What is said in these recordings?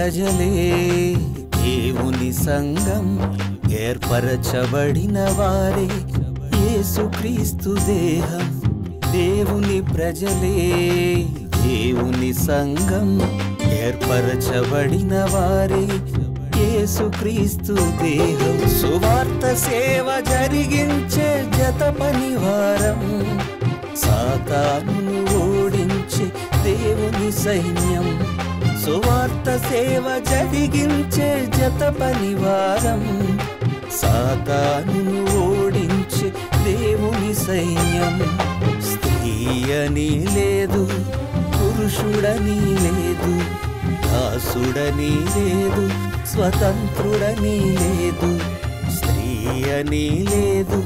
ప్రజలే దేవుని సంఘం, ఏర్పరచబడిన వారే యేసుక్రీస్తు దేహం. దేవుని ప్రజలే దేవుని సంఘం, ఏర్పరచబడిన వారే యేసుక్రీస్తు దేహం. సువార్త సేవ జరిగించే జత పనివారం, సాతానును ఓడించే దేవుని సైన్యం. సువార్త సేవ జరిగించే జత పనివారం, సాతానును ఓడించే దేవుని సైన్యం. స్త్రీ అని లేదు, పురుషుడని లేదు, దాసుడని లేదు, స్వతంత్రుడని లేదు. స్త్రీ అని లేదు,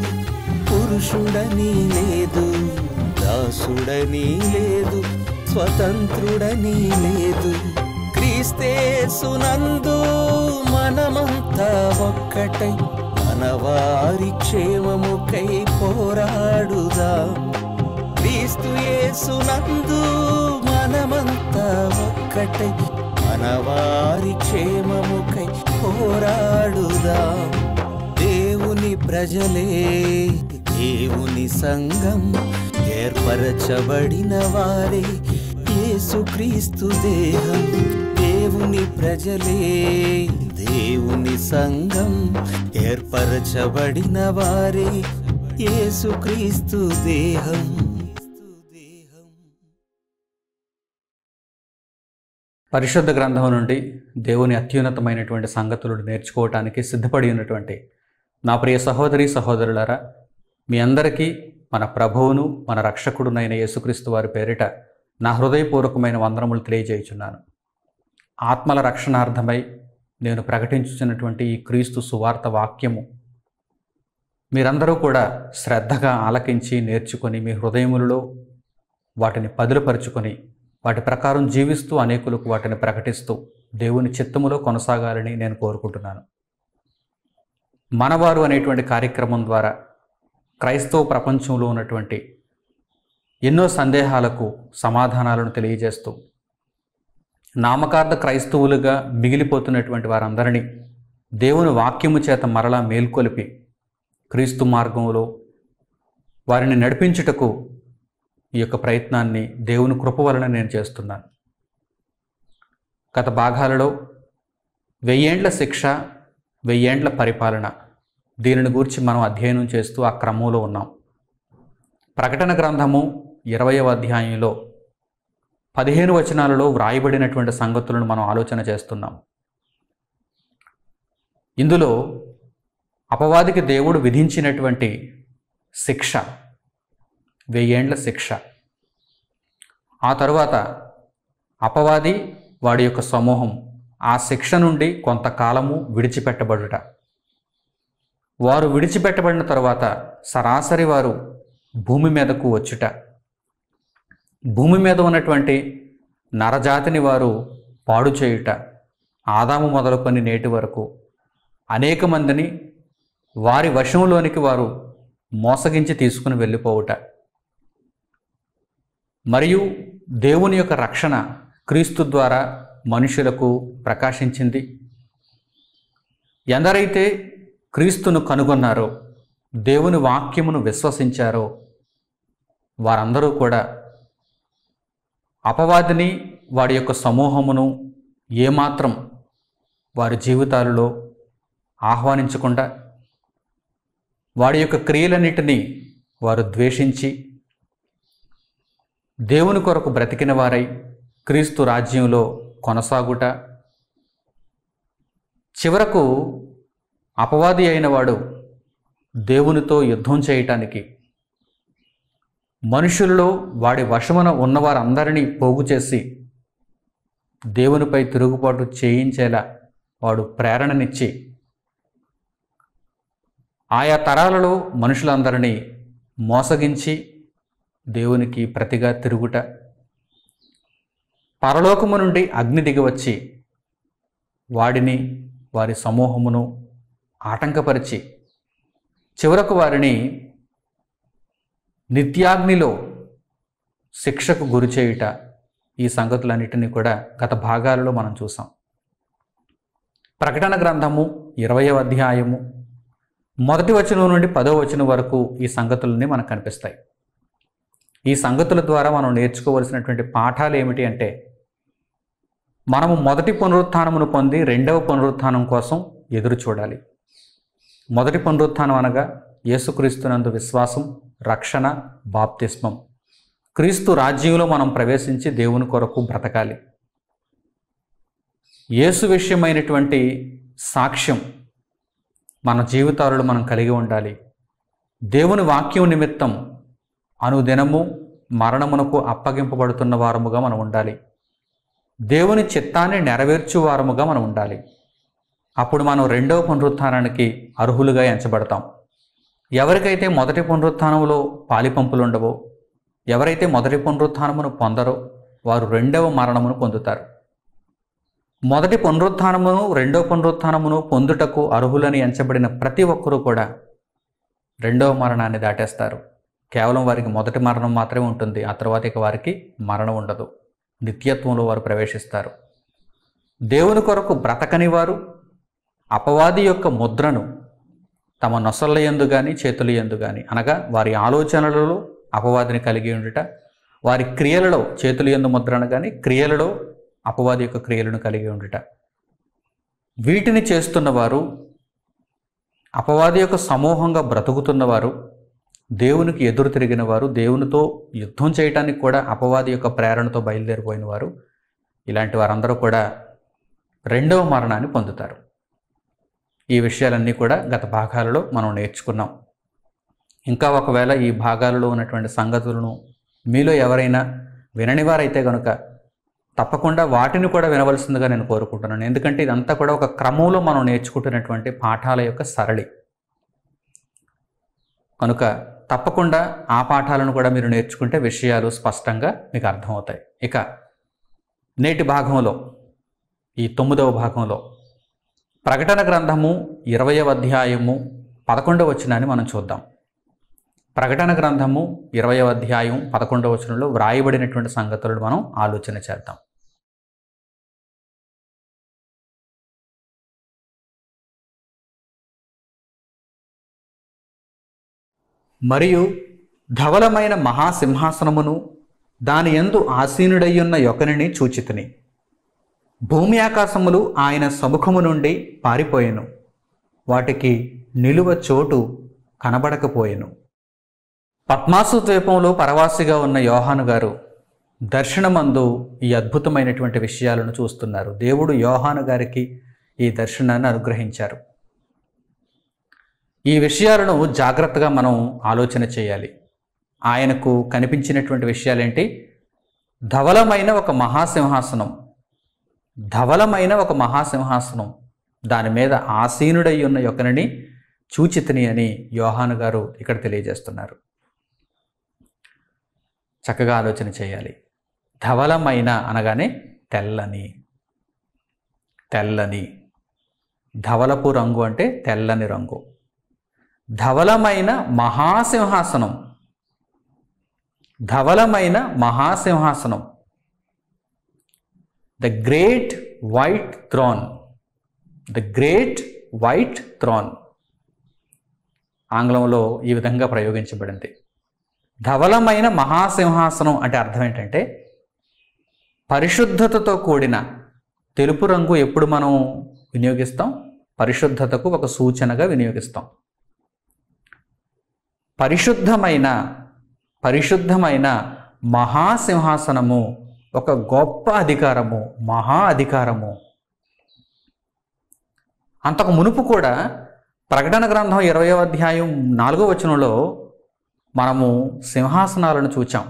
పురుషుడని లేదు, దాసుడని లేదు, స్వతంత్రుడని లేదు. క్రీస్తేసునందు మనమంతా ఒక్కటై మనవారి క్షేమముకై పోరాడుదాం. క్రీస్తు యేసునందు మనమంతా ఒక్కటై మనవారి క్షేమముకై పోరాడుదాం. దేవుని ప్రజలే దేవుని సంఘం, ఏర్పరచబడిన వారే యేసుక్రీస్తు దేహం. దేవుని ప్రజలే దేవుని సంఘం, ఏర్పరచబడిన వారే యేసుక్రీస్తు దేహం. పరిశుద్ధ గ్రంథం నుండి దేవుని అత్యున్నతమైనటువంటి సంగతులను నేర్చుకోవటానికి సిద్ధపడి ఉన్నటువంటి నా ప్రియ సహోదరి సహోదరులారా, మీ అందరికీ మన ప్రభువును మన రక్షకుడునైన యేసుక్రీస్తు వారి పేరిట నా హృదయపూర్వకమైన వందనములు తెలియజేయుచున్నాను. ఆత్మల రక్షణార్థమై నేను ప్రకటించుచున్నటువంటి ఈ క్రీస్తు సువార్త వాక్యము మీరందరూ కూడా శ్రద్ధగా ఆలకించి నేర్చుకొని మీ హృదయములలో వాటిని పదులుపరుచుకొని వాటి ప్రకారం జీవిస్తూ అనేకులకు వాటిని ప్రకటిస్తూ దేవుని చిత్తములో కొనసాగాలని నేను కోరుకుంటున్నాను. మనవారు అనేటువంటి కార్యక్రమం ద్వారా క్రైస్తవ ప్రపంచంలో ఉన్నటువంటి ఎన్నో సందేహాలకు సమాధానాలను తెలియజేస్తూ నామకార్థ క్రైస్తవులుగా మిగిలిపోతున్నటువంటి వారందరినీ దేవుని వాక్యము చేత మరలా మేల్కొలిపి క్రీస్తు మార్గంలో వారిని నడిపించుటకు ఈ యొక్క ప్రయత్నాన్ని దేవుని కృప వలన నేను చేస్తున్నాను. గత భాగాలలో 1000 ఏండ్ల శిక్ష, 1000 ఏండ్ల పరిపాలన, దీనిని గురించి మనం అధ్యయనం చేస్తూ ఆ క్రమంలో ఉన్నాం. ప్రకటన గ్రంథము 20వ అధ్యాయంలో 15 వచనాలలో వ్రాయబడినటువంటి సంగతులను మనం ఆలోచన చేస్తున్నాం. ఇందులో అపవాదికి దేవుడు విధించినటువంటి శిక్ష 1000 ఏండ్ల శిక్ష. ఆ తరువాత అపవాది వాడి యొక్క సమూహం ఆ శిక్ష నుండి కొంతకాలము విడిచిపెట్టబడుట. వారు విడిచిపెట్టబడిన తరువాత సరాసరి వారు భూమి మీదకు వచ్చుట. భూమి మీద ఉన్నటువంటి నరజాతిని వారు పాడు చేయుట. ఆదాము మొదలుకొని నేటి వరకు అనేక మందిని వారి వశంలోనికి వారు మోసగించి తీసుకుని వెళ్ళిపోవుట. మరియు దేవుని యొక్క రక్షణ క్రీస్తు ద్వారా మనుషులకు ప్రకాశించింది. ఎందరైతే క్రీస్తును కనుగొన్నారో, దేవుని వాక్యమును విశ్వసించారో వారందరూ కూడా అపవాదిని వాడి యొక్క సమూహమును ఏమాత్రం వారి జీవితాలలో ఆహ్వానించకుండా వాడి యొక్క క్రియలన్నిటినీ వారు ద్వేషించి దేవుని కొరకు బ్రతికిన వారై క్రీస్తు రాజ్యంలో కొనసాగుట. చివరకు అపవాది అయిన వాడు దేవునితో యుద్ధం చేయటానికి మనుషులలో వాడి వశమున ఉన్నవారందరినీ పోగు చేసి దేవునిపై తిరుగుబాటు చేయించేలా వాడు ప్రేరణనిచ్చి ఆయా తరాలలో మనుషులందరినీ మోసగించి దేవునికి ప్రతిగా తిరుగుట. పరలోకము నుండి అగ్ని దిగివచ్చి వాడిని వారి సమూహమును ఆటంకపరిచి చివరకు వారిని నిత్యాగ్నిలో శిక్షకు గురి చేయుట. ఈ సంగతులన్నిటినీ కూడా గత భాగాలలో మనం చూసాం. ప్రకటన గ్రంథము 20వ అధ్యాయము 1వ వచనం నుండి 10వ వచనం వరకు ఈ సంగతులన్నీ మనకు కనిపిస్తాయి. ఈ సంగతుల ద్వారా మనం నేర్చుకోవలసినటువంటి పాఠాలు ఏమిటి అంటే, మనము మొదటి పునరుత్థానమును పొంది రెండవ పునరుత్థానం కోసం ఎదురు చూడాలి. మొదటి పునరుత్థానం అనగా యేసుక్రీస్తునందు విశ్వాసం, రక్షణ, బాప్తిస్మం. క్రీస్తు రాజ్యంలో మనం ప్రవేశించి దేవుని కొరకు బ్రతకాలి. యేసు విషయమైనటువంటి సాక్ష్యం మన జీవితాలలో మనం కలిగి ఉండాలి. దేవుని వాక్యం నిమిత్తం అనుదినము మరణమునకు అప్పగింపబడుతున్న వారముగా మనం ఉండాలి. దేవుని చిత్తాన్ని నెరవేర్చు వారముగా మనం ఉండాలి. అప్పుడు మనం రెండవ పునరుత్థానానికి అర్హులుగా ఎంచబడతాం. ఎవరికైతే మొదటి పునరుత్థానంలో పాలిపంపులు ఉండవో, ఎవరైతే మొదటి పునరుత్థానమును పొందరో వారు రెండవ మరణమును పొందుతారు. మొదటి పునరుత్థానమును రెండవ పునరుత్థానమును పొందుటకు అర్హులని ఎంచబడిన ప్రతి ఒక్కరూ కూడా రెండవ మరణాన్ని దాటేస్తారు. కేవలం వారికి మొదటి మరణం మాత్రమే ఉంటుంది. ఆ తర్వాత ఇక వారికి మరణం ఉండదు. నిత్యత్వంలో వారు ప్రవేశిస్తారు. దేవుని కొరకు బ్రతకని వారు అపవాది యొక్క ముద్రను తమ నొసళ్ళ యందు కానీ చేతుల యందు కానీ, అనగా వారి ఆలోచనలలో అపవాదిని కలిగి ఉండుట, వారి క్రియలలో చేతుల యందు ముద్రను కానీ క్రియలలో అపవాది యొక్క క్రియలను కలిగి ఉండుట, వీటిని చేస్తున్నవారు, అపవాది యొక్క సమూహంగా బ్రతుకుతున్నవారు, దేవునికి ఎదురు తిరిగిన వారు, దేవునితో యుద్ధం చేయటానికి కూడా అపవాది యొక్క ప్రేరణతో బయలుదేరిపోయిన వారు, ఇలాంటి వారందరూ కూడా రెండవ మరణాన్ని పొందుతారు. ఈ విషయాలన్నీ కూడా గత భాగాలలో మనం నేర్చుకున్నాం. ఇంకా ఒకవేళ ఈ భాగాలలో ఉన్నటువంటి సంగతులను మీలో ఎవరైనా వినని వారైతే కనుక తప్పకుండా వాటిని కూడా వినవలసిందిగా నేను కోరుకుంటున్నాను. ఎందుకంటే ఇదంతా కూడా ఒక క్రమంలో మనం నేర్చుకుంటున్నటువంటి పాఠాల యొక్క సరళి కనుక తప్పకుండా ఆ పాఠాలను కూడా మీరు నేర్చుకుంటే విషయాలు స్పష్టంగా మీకు అర్థమవుతాయి. ఇక నేటి భాగంలో, ఈ 9వ భాగంలో ప్రకటన గ్రంథము 20వ అధ్యాయము 11వ వచనాన్ని మనం చూద్దాం. ప్రకటన గ్రంథము 20వ అధ్యాయం 11వ వచనంలో వ్రాయబడినటువంటి సంగతులను మనం ఆలోచన చేద్దాం. మరియు ధవలమైన మహాసింహాసనమును దాని యందు ఆసీనుడయ్యున్న యొకనిని చూచితిని. భూమి ఆకాశములు ఆయన సముఖము నుండి పారిపోయెను, వాటికి నిలువ చోటు కనబడకపోయెను. పద్మాసు ద్వీపంలో పరవాసిగా ఉన్న యోహాను గారు దర్శనమందు ఈ అద్భుతమైనటువంటి విషయాలను చూస్తున్నారు. దేవుడు యోహాను గారికి ఈ దర్శనాన్ని అనుగ్రహించారు. ఈ విషయాలను జాగ్రత్తగా మనం ఆలోచన చేయాలి. ఆయనకు కనిపించినటువంటి విషయాలేంటి? ధవలమైన ఒక మహాసింహాసనం, ధవలమైన ఒక మహాసింహాసనం, దాని మీద ఆసీనుడై ఉన్న యొకనిని చూచితిని అని యోహాను గారు ఇక్కడ తెలియజేస్తున్నారు. చక్కగా ఆలోచన చేయాలి. ధవలమైన అనగానే తెల్లని, తెల్లని, ధవలపు రంగు అంటే తెల్లని రంగు. ధవలమైన మహాసింహాసనం, ధవలమైన మహాసింహాసనం, the great white throne, the great white throne ఆంగ్లంలో ఈ విధంగా ప్రయోగించబడింది. ధవలమైన మహాసింహాసనం అంటే అర్థం ఏంటంటే పరిశుద్ధతతో కూడిన తెలుపు రంగు ఎప్పుడు మనం వినియోగిస్తాం? పరిశుద్ధతకు ఒక సూచనగా వినియోగిస్తాం. పరిశుద్ధమైన పరిశుద్ధమైన మహాసింహాసనము ఒక గొప్ప అధికారము, మహా అధికారము. అంతకు మునుపు కూడా ప్రకటన గ్రంథం 20వ అధ్యాయం 4వ వచనంలో మనము సింహాసనాలను చూచాం.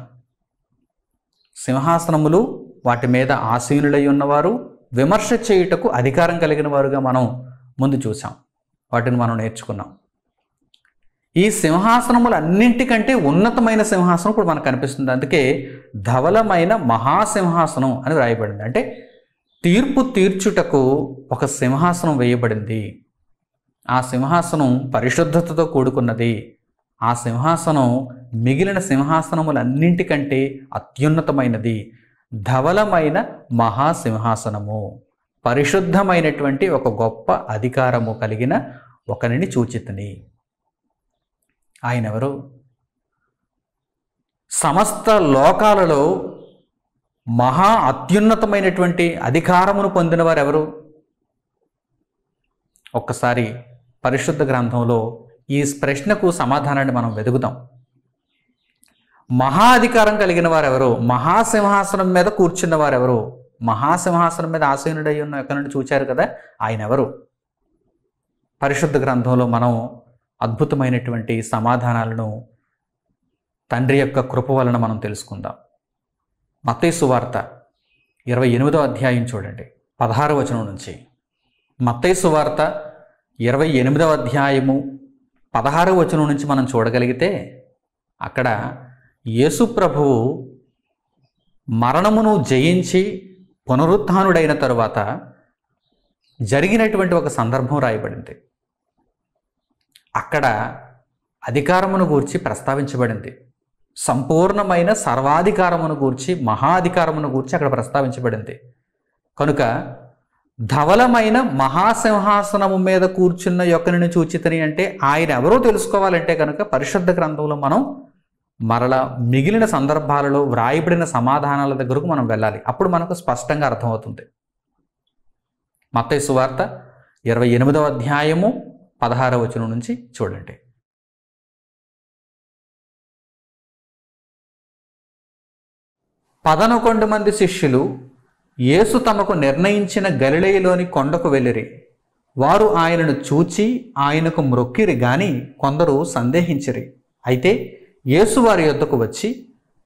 సింహాసనములు, వాటి మీద ఆసీనులై ఉన్నవారు, విమర్శ చేయుటకు అధికారం కలిగిన వారుగా మనం ముందు చూసాం. వాటిని మనం నేర్చుకున్నాం. ఈ సింహాసనములు అన్నింటికంటే ఉన్నతమైన సింహాసనం ఇప్పుడు మనకు కనిపిస్తుంది. అందుకే ధవలమైన మహాసింహాసనం అని వ్రాయబడింది. అంటే తీర్పు తీర్చుటకు ఒక సింహాసనం వేయబడింది. ఆ సింహాసనం పరిశుద్ధతతో కూడుకున్నది. ఆ సింహాసనం మిగిలిన సింహాసనములన్నింటికంటే అత్యున్నతమైనది. ధవలమైన మహాసింహాసనము. పరిశుద్ధమైనటువంటి ఒక గొప్ప అధికారము కలిగిన ఒకరిని చూచితిని. ఆయన ఎవరు? సమస్త లోకాలలో మహా అత్యున్నతమైనటువంటి అధికారమును పొందిన వారు ఎవరు? ఒక్కసారి పరిశుద్ధ గ్రంథంలో ఈ ప్రశ్నకు సమాధానాన్ని మనం వెతుకుదాం. మహా అధికారం కలిగిన వారెవరు? మహాసింహాసనం మీద కూర్చున్న వారెవరు? మహాసింహాసనం మీద ఆసీనుడై ఉన్న ఎక్కడి నుండి చూచారు కదా, ఆయన ఎవరు? పరిశుద్ధ గ్రంథంలో మనం అద్భుతమైనటువంటి సమాధానాలను తండ్రి యొక్క కృప వలన మనం తెలుసుకుందాం. మత్తయి సువార్త 28వ అధ్యాయం చూడండి, 16వ వచనం నుంచి. మత్తయి సువార్త 28వ అధ్యాయము 16వ వచనం నుంచి మనం చూడగలిగితే అక్కడ యేసు ప్రభువు మరణమును జయించి పునరుత్థానుడైన తరువాత జరిగినటువంటి ఒక సందర్భం రాయబడింది. అక్కడ అధికారమును గూర్చి ప్రస్తావించబడింది. సంపూర్ణమైన సర్వాధికారమును గూర్చి, మహాధికారమును గూర్చి అక్కడ ప్రస్తావించబడింది. కనుక ధవలమైన మహాసింహాసనము మీద కూర్చున్న యొక్కని చూచితని అంటే ఆయన ఎవరో తెలుసుకోవాలంటే కనుక పరిశుద్ధ గ్రంథంలో మనం మరలా మిగిలిన సందర్భాలలో వ్రాయబడిన సమాధానాల దగ్గరకు మనం వెళ్ళాలి. అప్పుడు మనకు స్పష్టంగా అర్థమవుతుంది. మత్తయి సువార్త 28వ అధ్యాయము 16వ వచనం నుంచి చూడండి. పదనొకొండు మంది శిష్యులు యేసు తమకు నిర్ణయించిన గలిలయలోని కొండకు వెళ్ళిరి. వారు ఆయనను చూచి ఆయనకు మ్రొక్కిరి గాని కొందరు సందేహించిరి. అయితే యేసు వారి యొద్దకు వచ్చి,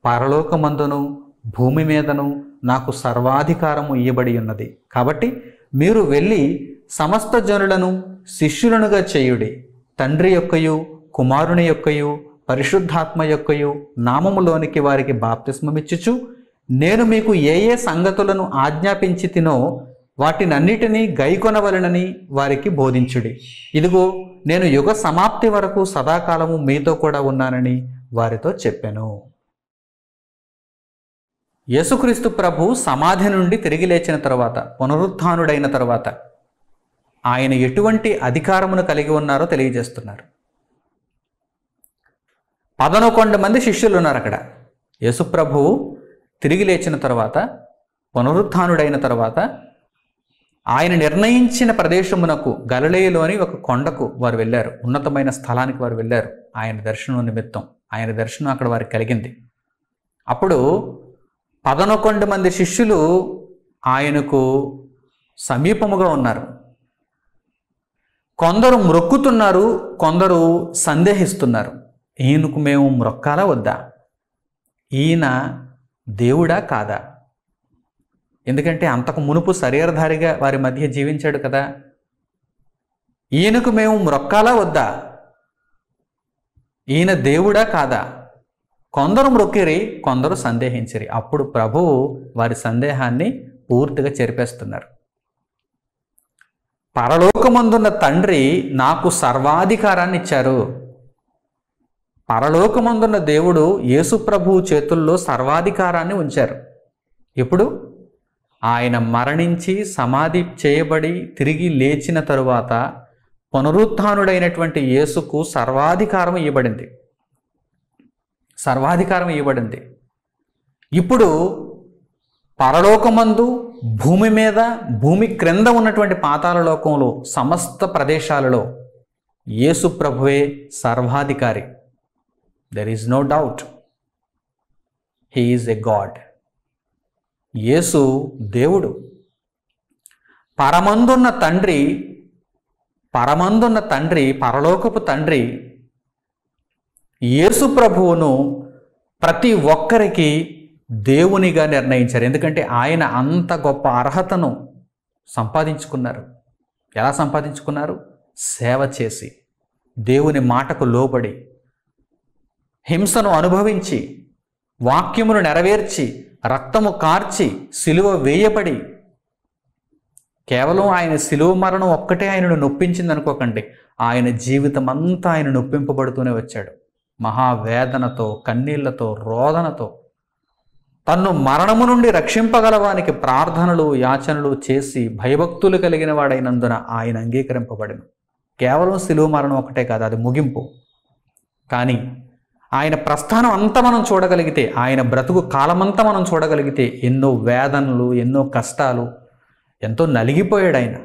పరలోకమందును భూమి మీదను నాకు సర్వాధికారము ఇయ్యబడి ఉన్నది. కాబట్టి మీరు వెళ్ళి సమస్త జనులను శిష్యులనుగా చేయుడి. తండ్రి యొక్కయు కుమారుని యొక్కయు పరిశుద్ధాత్మ యొక్కయు నామములోనికి వారికి బాప్తిస్మమిచ్చుచు, నేను మీకు ఏ ఏ సంగతులను ఆజ్ఞాపించి తినో వాటినన్నిటినీ గైకొనవలెనని వారికి బోధించుడి. ఇదిగో నేను యుగ సమాప్తి వరకు సదాకాలము మీతో కూడా ఉన్నానని వారితో చెప్పాను. యేసుక్రీస్తు ప్రభు సమాధి నుండి తిరిగి లేచిన తర్వాత, పునరుత్థానుడైన తర్వాత ఆయన ఎటువంటి అధికారమును కలిగి ఉన్నారో తెలియజేస్తున్నారు. 11 మంది శిష్యులు ఉన్నారు అక్కడ. యేసు ప్రభువు తిరిగి లేచిన తర్వాత, పునరుత్థానుడైన తర్వాత ఆయన నిర్ణయించిన ప్రదేశమునకు గలిలయలోని ఒక కొండకు వారు వెళ్ళారు. ఉన్నతమైన స్థలానికి వారు వెళ్ళారు ఆయన దర్శనం నిమిత్తం. ఆయన దర్శనం అక్కడ వారికి కలిగింది. అప్పుడు 11 మంది శిష్యులు ఆయనకు సమీపముగా ఉన్నారు. కొందరు మ్రొక్కుతున్నారు, కొందరు సందేహిస్తున్నారు. ఈయనకు మేము మ్రొక్కాలా వద్దా? ఈయన దేవుడా కాదా? ఎందుకంటే అంతకు మునుపు శరీరధారిగా వారి మధ్య జీవించాడు కదా. ఈయనకు మేము మ్రొక్కాలా వద్దా? ఈయన దేవుడా కాదా? కొందరు మ్రొక్కిరి, కొందరు సందేహించిరి. అప్పుడు ప్రభువు వారి సందేహాన్ని పూర్తిగా చెరిపేస్తున్నారు. పరలోకమందున్న తండ్రి నాకు సర్వాధికారాన్ని ఇచ్చారు. పరలోకమందున్న దేవుడు యేసు ప్రభువు చేతుల్లో సర్వాధికారాన్ని ఉంచారు. ఇప్పుడు ఆయన మరణించి సమాధి చేయబడి తిరిగి లేచిన తరువాత పునరుత్థానుడైనటువంటి యేసుకు సర్వాధికారం ఇవ్వబడింది. సర్వాధికారం ఇవ్వబడింది. ఇప్పుడు పరలోకమందు, భూమి మీద, భూమి క్రింద ఉన్నటువంటి పాతాళ లోకంలో సమస్త ప్రదేశాలలో యేసు ప్రభువే సర్వాధికారి. There is no doubt. He is a god. Yesu దేవుడు. పరమందున్న తండ్రి, పరలోకపు తండ్రి యేసు ప్రభువును ప్రతి ఒక్కరికి దేవునిగా నిర్ణయించారు. ఎందుకంటే ఆయన అంత గొప్ప అర్హతను సంపాదించుకున్నారు. ఎలా సంపాదించుకున్నారు? సేవ చేసి, దేవుని మాటకు లోబడి, హింసను అనుభవించి, వాక్యమును నెరవేర్చి, రక్తము కార్చి, సిలువ వేయబడి. కేవలం ఆయన సిలువ మరణం ఒక్కటే ఆయనను నొప్పించింది అనుకోకండి. ఆయన జీవితం అంతా ఆయన నొప్పింపబడుతూనే వచ్చాడు. మహావేదనతో, కన్నీళ్లతో, రోదనతో తన్ను మరణము నుండి రక్షింపగలవానికి ప్రార్థనలు యాచనలు చేసి భయభక్తులు కలిగిన వాడైనందున ఆయన అంగీకరింపబడెను. కేవలం శిలువ మరణం ఒకటే కాదు, అది ముగింపు. కానీ ఆయన ప్రస్థానం అంతా మనం చూడగలిగితే, ఆయన బ్రతుకు కాలమంతా మనం చూడగలిగితే ఎన్నో వేదనలు, ఎన్నో కష్టాలు, ఎంతో నలిగిపోయాడు ఆయన.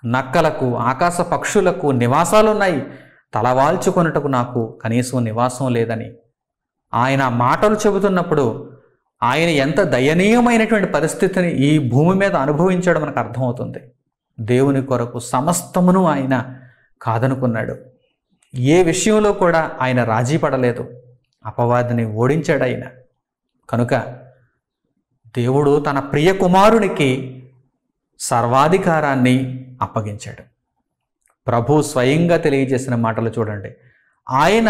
నక్కలకు, ఆకాశ పక్షులకు నివాసాలున్నాయి, తలవాల్చుకొనుటకు నాకు కనీసం నివాసం లేదని ఆయన మాటలు చెబుతున్నప్పుడు ఆయన ఎంత దయనీయమైనటువంటి పరిస్థితిని ఈ భూమి మీద అనుభవించాడో మనకు అర్థమవుతుంది. దేవుని కొరకు సమస్తమును ఆయన కాదనుకున్నాడు. ఏ విషయంలో కూడా ఆయన రాజీ పడలేదు. అపవాదిని ఓడించాడు ఆయన. కనుక దేవుడు తన ప్రియ కుమారునికి సర్వాధికారాన్ని అప్పగించాడు. ప్రభు స్వయంగా తెలియజేసిన మాటలు చూడండి. ఆయన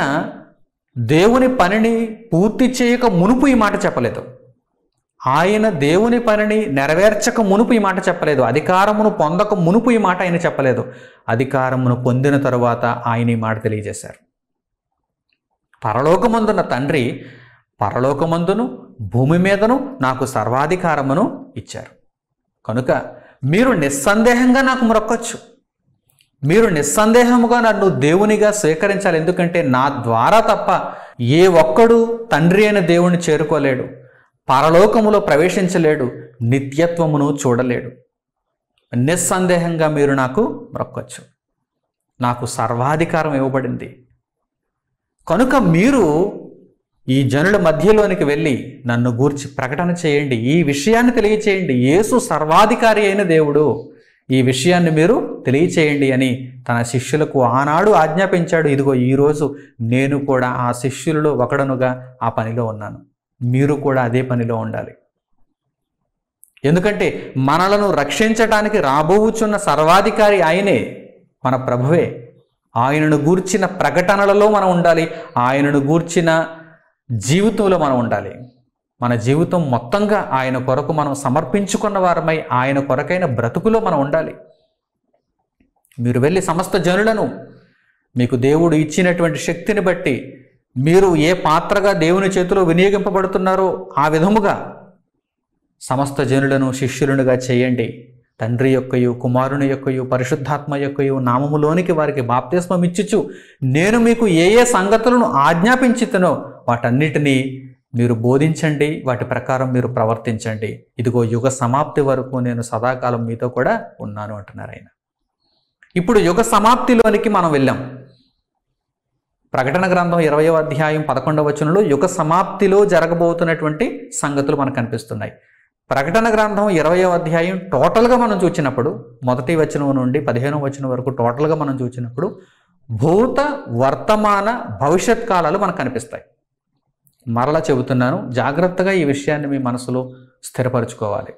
దేవుని పనిని పూర్తి చేయక మునుపు ఈ మాట చెప్పలేదు. ఆయన దేవుని పనిని నెరవేర్చక మునుపు ఈ మాట చెప్పలేదు. అధికారమును పొందక మునుపు ఈ మాట ఆయన చెప్పలేదు. అధికారమును పొందిన తరువాత ఆయన ఈ మాట తెలియజేశారు. పరలోకమందున్న తండ్రి పరలోకమందును భూమి మీదను నాకు సర్వాధికారమును ఇచ్చారు. కనుక మీరు నిస్సందేహంగా నాకు మొరొక్కొచ్చు. మీరు నిస్సందేహముగా నన్ను దేవునిగా స్వీకరించాలి. ఎందుకంటే నా ద్వారా తప్ప ఏ ఒక్కడు తండ్రి అయిన దేవుణ్ణి చేరుకోలేడు, పరలోకములో ప్రవేశించలేడు, నిత్యత్వమును చూడలేడు. నిస్సందేహంగా మీరు నాకు మొరొక్కొచ్చు. నాకు సర్వాధికారం ఇవ్వబడింది. కనుక మీరు ఈ జనుల మధ్యలోనికి వెళ్ళి నన్ను గూర్చి ప్రకటన చేయండి, ఈ విషయాన్ని తెలియచేయండి. యేసు సర్వాధికారి అయిన దేవుడు, ఈ విషయాన్ని మీరు తెలియచేయండి అని తన శిష్యులకు ఆనాడు ఆజ్ఞాపించాడు. ఇదిగో ఈరోజు నేను కూడా ఆ శిష్యులలో ఒకడనుగా ఆ పనిలో ఉన్నాను. మీరు కూడా అదే పనిలో ఉండాలి. ఎందుకంటే మనలను రక్షించటానికి రాబోవుచున్న సర్వాధికారి ఆయనే, మన ప్రభువే. ఆయనను గూర్చిన ప్రకటనలలో మనం ఉండాలి. ఆయనను గూర్చిన జీవితంలో మనం ఉండాలి. మన జీవితం మొత్తంగా ఆయన కొరకు మనం సమర్పించుకున్న వారమై ఆయన కొరకైన బ్రతుకులో మనం ఉండాలి. మీరు వెళ్ళి సమస్త జనులను మీకు దేవుడు ఇచ్చినటువంటి శక్తిని బట్టి మీరు ఏ పాత్రగా దేవుని చేతిలో వినియోగింపబడుతున్నారో ఆ విధముగా సమస్త జనులను శిష్యులనుగా చేయండి. తండ్రి యొక్కయు కుమారుని యొక్కయు పరిశుద్ధాత్మ యొక్కయు నామములోనికి వారికి బాప్తిస్మం ఇచ్చుచు నేను మీకు ఏ ఏ సంగతులను ఆజ్ఞాపించితనో వాటన్నిటినీ మీరు బోధించండి, వాటి ప్రకారం మీరు ప్రవర్తించండి. ఇదిగో యుగ సమాప్తి వరకు నేను సదాకాలం మీతో కూడా ఉన్నాను అంటున్నారు ఆయన. ఇప్పుడు యుగ సమాప్తిలోనికి మనం వెళ్ళాం. ప్రకటన గ్రంథం 20వ అధ్యాయం 11వ వచనంలో యుగ సమాప్తిలో జరగబోతున్నటువంటి సంగతులు మనకు కనిపిస్తున్నాయి. ప్రకటన గ్రంథం 20వ అధ్యాయం టోటల్గా మనం చూసినప్పుడు, మొదటి వచనం నుండి 15వ వచనం వరకు టోటల్గా మనం చూసినప్పుడు భూత వర్తమాన భవిష్యత్ కాలాలు మనకు కనిపిస్తాయి. మరలా చెబుతున్నాను, జాగ్రత్తగా ఈ విషయాన్ని మీ మనసులో స్థిరపరచుకోవాలి.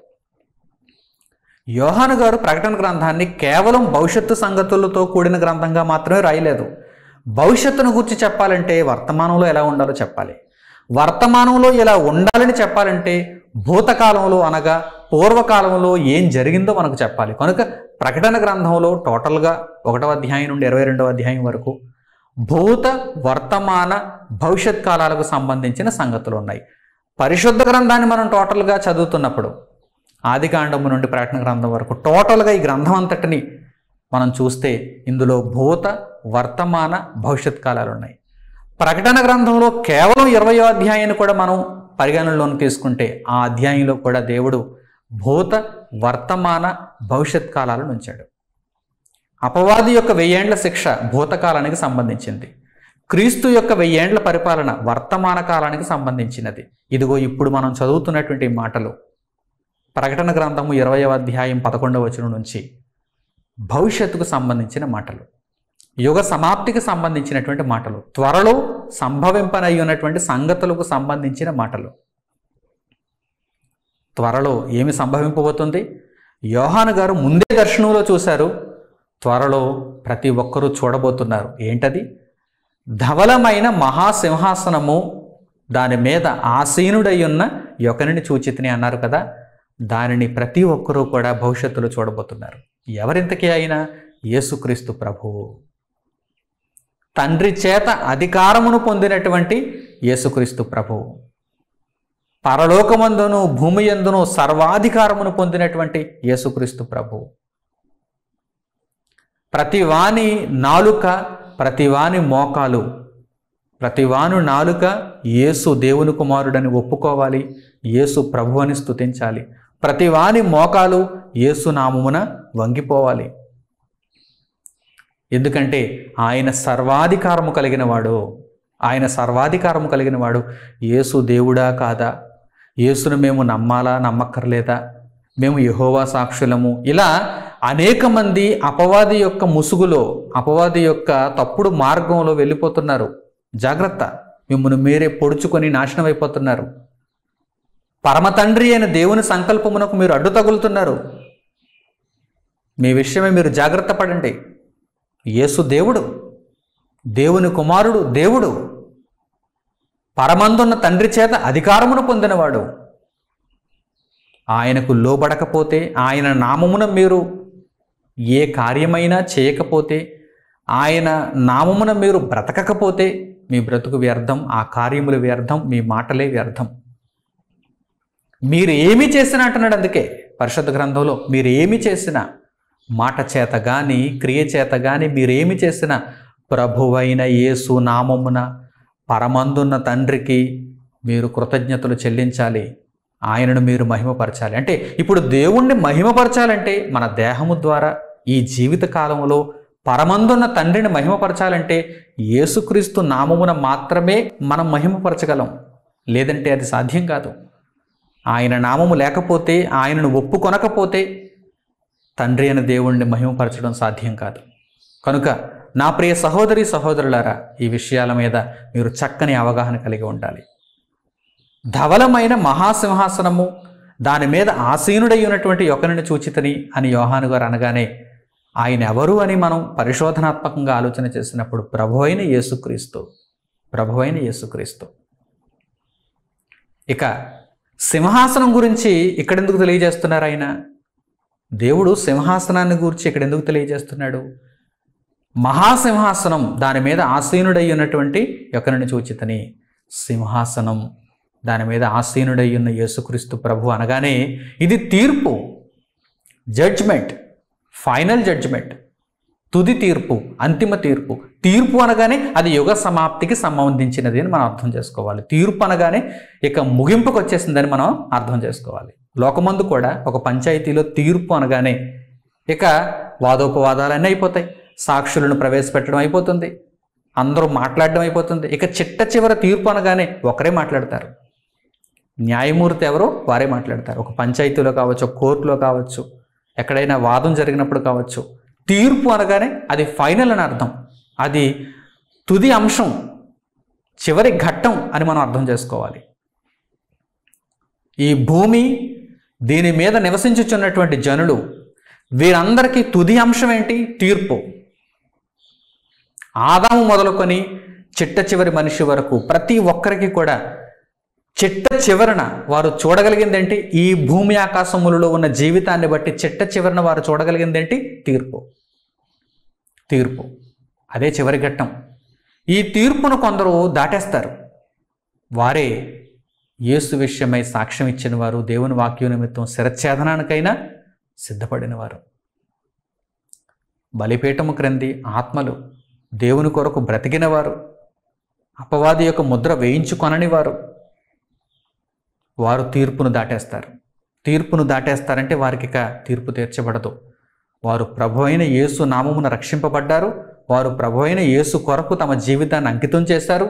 యోహాను గారు ప్రకటన గ్రంథాన్ని కేవలం భవిష్యత్తు సంగతులతో కూడిన గ్రంథంగా మాత్రమే రాయలేదు. భవిష్యత్తును గురించి చెప్పాలంటే వర్తమానంలో ఎలా ఉండాలో చెప్పాలి. వర్తమానంలో ఎలా ఉండాలని చెప్పాలంటే భూతకాలంలో అనగా పూర్వకాలంలో ఏం జరిగిందో మనకు చెప్పాలి. కనుక ప్రకటన గ్రంథంలో టోటల్గా 1వ అధ్యాయం నుండి 22వ అధ్యాయం వరకు భూత వర్తమాన భవిష్యత్ కాలాలకు సంబంధించిన సంగతులు ఉన్నాయి. పరిశుద్ధ గ్రంథాన్ని మనం టోటల్గా చదువుతున్నప్పుడు ఆదికాండము నుండి ప్రకటన గ్రంథం వరకు టోటల్గా ఈ గ్రంథం అంతటిని మనం చూస్తే ఇందులో భూత వర్తమాన భవిష్యత్ కాలాలు ఉన్నాయి. ప్రకటన గ్రంథంలో కేవలం 20వ అధ్యాయాన్ని కూడా మనం పరిగణనలోకి తీసుకుంటే ఆ అధ్యాయంలో కూడా దేవుడు భూత వర్తమాన భవిష్యత్ కాలాలను ఉంచాడు. అపవాది యొక్క 1000 ఏండ్ల శిక్ష భూతకాలానికి సంబంధించింది. క్రీస్తు యొక్క 1000 ఏండ్ల పరిపాలన వర్తమాన కాలానికి సంబంధించినది. ఇదిగో ఇప్పుడు మనం చదువుతున్నటువంటి మాటలు ప్రకటన గ్రంథము 20వ అధ్యాయం 11వ వచనం నుంచి భవిష్యత్తుకు సంబంధించిన మాటలు, యుగ సమాప్తికి సంబంధించినటువంటి మాటలు, త్వరలో సంభవింపనై ఉన్నటువంటి సంగతులకు సంబంధించిన మాటలు. త్వరలో ఏమి సంభవింపబోతుంది? యోహాను గారు ముందే దర్శనంలో చూశారు. త్వరలో ప్రతి ఒక్కరూ చూడబోతున్నారు. ఏంటది? ధవలమైన మహాసింహాసనము, దాని మీద ఆసీనుడై ఉన్న యొకనిని చూచితిని అన్నారు కదా. దానిని ప్రతి ఒక్కరూ కూడా భవిష్యత్తులో చూడబోతున్నారు. ఎవరింతకీ అయినా? యేసుక్రీస్తు ప్రభువు, తండ్రి చేత అధికారమును పొందినటువంటి యేసుక్రీస్తు ప్రభువు. పరలోకమందును భూమి యందును సర్వాధికారమును పొందినటువంటి యేసుక్రీస్తు ప్రభువు. ప్రతివాని నాలుక, ప్రతివాని మోకాలు, ప్రతివాను నాలుక యేసు దేవుని కుమారుడని ఒప్పుకోవాలి, యేసు ప్రభు అని స్తుతించాలి. ప్రతివాని మోకాలు యేసు నామమున వంగిపోవాలి. ఎందుకంటే ఆయన సర్వాధికారము కలిగిన వాడు. ఆయన సర్వాధికారము కలిగిన వాడు. యేసు దేవుడా కాదా, యేసును మేము నమ్మాలా నమ్మక్కర్లేదా, మేము యెహోవా సాక్షులము, ఇలా అనేక మంది అపవాది యొక్క ముసుగులో, అపవాది యొక్క తప్పుడు మార్గంలో వెళ్ళిపోతున్నారు. జాగ్రత్త, మిమ్మల్ని మీరే పొడుచుకొని నాశనం అయిపోతున్నారు. పరమ తండ్రి అయిన దేవుని సంకల్పమునకు మీరు అడ్డు తగులుతున్నారు. మీ విషయమే మీరు జాగ్రత్త పడండి. యేసు దేవుడు, దేవుని కుమారుడు, దేవుడు, పరమందున్న తండ్రి చేత అధికారమును పొందినవాడు. ఆయనకు లోబడకపోతే, ఆయన నామమున మీరు ఏ కార్యమైనా చేయకపోతే, ఆయన నామమున మీరు బ్రతకకపోతే మీ బ్రతుకు వ్యర్థం, ఆ కార్యములు వ్యర్థం, మీ మాటలే వ్యర్థం. మీరు ఏమి చేసినా అంటున్నాడు. అందుకే పరిశుద్ధ గ్రంథంలో మీరు ఏమి చేసినా, మాట చేత కానీ క్రియ చేత కానీ మీరేమి చేసినా ప్రభువైన యేసు నామమున పరమందున్న తండ్రికి మీరు కృతజ్ఞతలు చెల్లించాలి. ఆయనను మీరు మహిమపరచాలి. అంటే ఇప్పుడు దేవుణ్ణి మహిమపరచాలంటే మన దేహము ద్వారా ఈ జీవిత కాలంలో పరమందున్న తండ్రిని మహిమపరచాలంటే యేసుక్రీస్తు నామమున మాత్రమే మనం మహిమపరచగలం. లేదంటే అది సాధ్యం కాదు. ఆయన నామము లేకపోతే, ఆయనను ఒప్పుకొనకపోతే తండ్రి అయిన దేవుణ్ణి మహిమపరచడం సాధ్యం కాదు. కనుక నా ప్రియ సహోదరి సహోదరులారా, ఈ విషయాల మీద మీరు చక్కని అవగాహన కలిగి ఉండాలి. ధవలమైన మహాసింహాసనము, దాని మీద ఆసీనుడై ఉన్నటువంటి ఒకరిని చూచితని అని యోహాను గారు అనగానే ఆయన ఎవరు అని మనం పరిశోధనాత్మకంగా ఆలోచన చేసినప్పుడు ప్రభువైన యేసుక్రీస్తు, ప్రభువైన యేసుక్రీస్తు. ఇక సింహాసనం గురించి ఇక్కడెందుకు తెలియజేస్తున్నారు ఆయన? దేవుడు సింహాసనాన్ని గురించి ఇక్కడ ఎందుకు తెలియజేస్తున్నాడు? మహాసింహాసనం, దాని మీద ఆసీనుడై ఉన్నటువంటి ఒకరిని చూచితని. సింహాసనం, దాని మీద ఆసీనుడై ఉన్న యేసుక్రీస్తు ప్రభు అనగానే ఇది తీర్పు, జడ్జ్మెంట్, ఫైనల్ జడ్జ్మెంట్, తుది తీర్పు, అంతిమ తీర్పు. తీర్పు అనగానే అది యుగ సమాప్తికి సంబంధించినది అని మనం అర్థం చేసుకోవాలి. తీర్పు అనగానే ఇక ముగింపుకు వచ్చేసిందని మనం అర్థం చేసుకోవాలి. లోకమందు కూడా ఒక పంచాయతీలో తీర్పు అనగానే ఇక వాదోపవాదాలన్నీ అయిపోతాయి, సాక్షులను ప్రవేశపెట్టడం అయిపోతుంది, అందరూ మాట్లాడడం అయిపోతుంది. ఇక చిట్ట చివరి తీర్పు అనగానే ఒకరే మాట్లాడతారు. న్యాయమూర్తి ఎవరో వారే మాట్లాడతారు. ఒక పంచాయతీలో కావచ్చు, ఒక కోర్టులో కావచ్చు, ఎక్కడైనా వాదం జరిగినప్పుడు కావచ్చు. తీర్పు అనగానే అది ఫైనల్ అని అర్థం, అది తుది అంశం, చివరి ఘట్టం అని మనం అర్థం చేసుకోవాలి. ఈ భూమి, దీని మీద నివసించుచున్నటువంటి జనులు, వీరందరికీ తుది అంశం ఏంటి? తీర్పు. ఆదాము మొదలుకొని చిట్ట చివరి మనిషి వరకు ప్రతి ఒక్కరికి కూడా చిట్ట చివరన వారు చూడగలిగిందేంటి? ఈ భూమి ఆకాశములలో ఉన్న జీవితాన్ని బట్టి చిట్ట చివరన వారు చూడగలిగిందేంటి? తీర్పు. తీర్పు అదే చివరి ఘట్టం. ఈ తీర్పును కొందరు దాటేస్తారు. వారే యేసు విషయమై సాక్ష్యం ఇచ్చిన వారు, దేవుని వాక్యం నిమిత్తం శిరఛేదనానికైనా సిద్ధపడిన వారు, బలిపీఠము క్రింది ఆత్మలు, దేవుని కొరకు బ్రతికిన వారు, అపవాది యొక్క ముద్ర వేయించుకొనని వారు, వారు తీర్పును దాటేస్తారు. తీర్పును దాటేస్తారంటే వారికి ఇక తీర్పు తీర్చబడదు. వారు ప్రభువైన యేసు నామమున రక్షింపబడ్డారు. వారు ప్రభువైన యేసు కొరకు తమ జీవితాన్ని అంకితం చేశారు.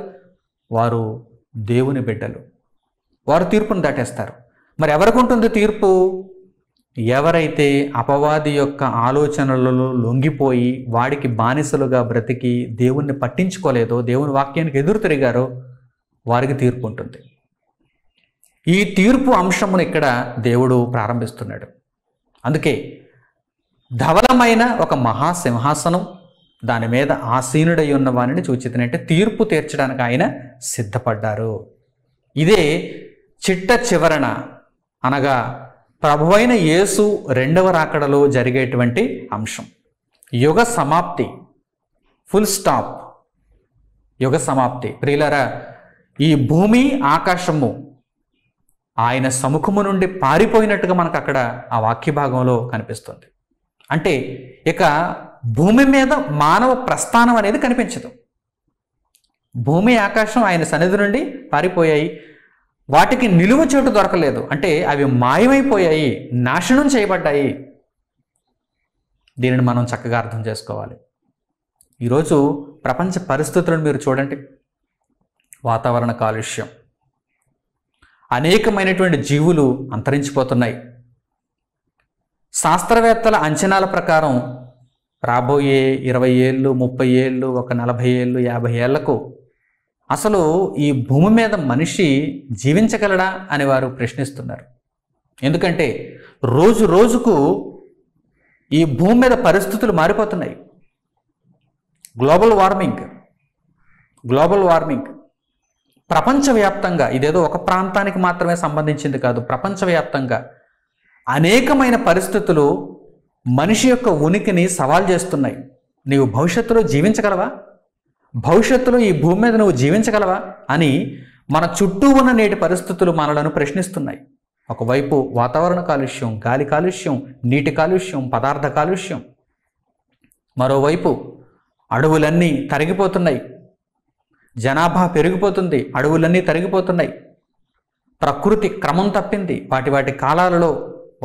వారు దేవుని బిడ్డలు. వారు తీర్పును దాటేస్తారు. మరి ఎవరికి ఉంటుంది తీర్పు? ఎవరైతే అపవాది యొక్క ఆలోచనలలో లొంగిపోయి వాడికి బానిసలుగా బ్రతికి దేవుణ్ణి పట్టించుకోలేదో, దేవుని వాక్యానికి ఎదురు తిరిగారో వారికి తీర్పు ఉంటుంది. ఈ తీర్పు అంశమును ఇక్కడ దేవుడు ప్రారంభిస్తున్నాడు. అందుకే ధవలమైన ఒక మహాసింహాసనం, దాని మీద ఆసీనుడై ఉన్న వారిని చూచితనంటే తీర్పు తీర్చడానికి ఆయన సిద్ధపడ్డారు. ఇదే చిట్ట చివరన అనగా ప్రభువైన యేసు రెండవ రాకడలో జరిగేటువంటి అంశం. యుగ సమాప్తి, ఫుల్ స్టాప్, యుగ సమాప్తి. ప్రియులారా, ఈ భూమి ఆకాశము ఆయన సముఖము నుండి పారిపోయినట్టుగా మనకు అక్కడ ఆ వాక్య భాగంలో కనిపిస్తుంది. అంటే ఇక భూమి మీద మానవ ప్రస్థానం అనేది కనిపించదు. భూమి ఆకాశం ఆయన సన్నిధి నుండి పారిపోయాయి. వాటికి నిలువ చోటు దొరకలేదు. అంటే అవి మాయమైపోయాయి, నాశనం చేయబడ్డాయి. దీనిని మనం చక్కగా అర్థం చేసుకోవాలి. ఈరోజు ప్రపంచ పరిస్థితులను మీరు చూడండి. వాతావరణ కాలుష్యం, అనేకమైనటువంటి జీవులు అంతరించిపోతున్నాయి. శాస్త్రవేత్తల అంచనాల ప్రకారం రాబోయే 20 ఏళ్ళు, 30 ఏళ్ళు, ఒక 40 ఏళ్ళు, 50 ఏళ్లకు అసలు ఈ భూమి మీద మనిషి జీవించగలడా అని వారు ప్రశ్నిస్తున్నారు. ఎందుకంటే రోజు రోజుకు ఈ భూమి మీద పరిస్థితులు మారిపోతున్నాయి. గ్లోబల్ వార్మింగ్ ప్రపంచవ్యాప్తంగా, ఇదేదో ఒక ప్రాంతానికి మాత్రమే సంబంధించింది కాదు, ప్రపంచవ్యాప్తంగా అనేకమైన పరిస్థితులు మనిషి యొక్క ఉనికిని సవాల్ చేస్తున్నాయి. నీవు భవిష్యత్తులో జీవించగలవా? భవిష్యత్తులో ఈ భూమి మీద నువ్వు జీవించగలవా అని మన చుట్టూ ఉన్న నేటి పరిస్థితులు మనలను ప్రశ్నిస్తున్నాయి. ఒకవైపు వాతావరణ కాలుష్యం, గాలి కాలుష్యం, నీటి కాలుష్యం, పదార్థ కాలుష్యం. మరోవైపు అడవులన్నీ తరిగిపోతున్నాయి, జనాభా పెరిగిపోతుంది, అడవులన్నీ తరిగిపోతున్నాయి. ప్రకృతి క్రమం తప్పింది. వాటి కాలాలలో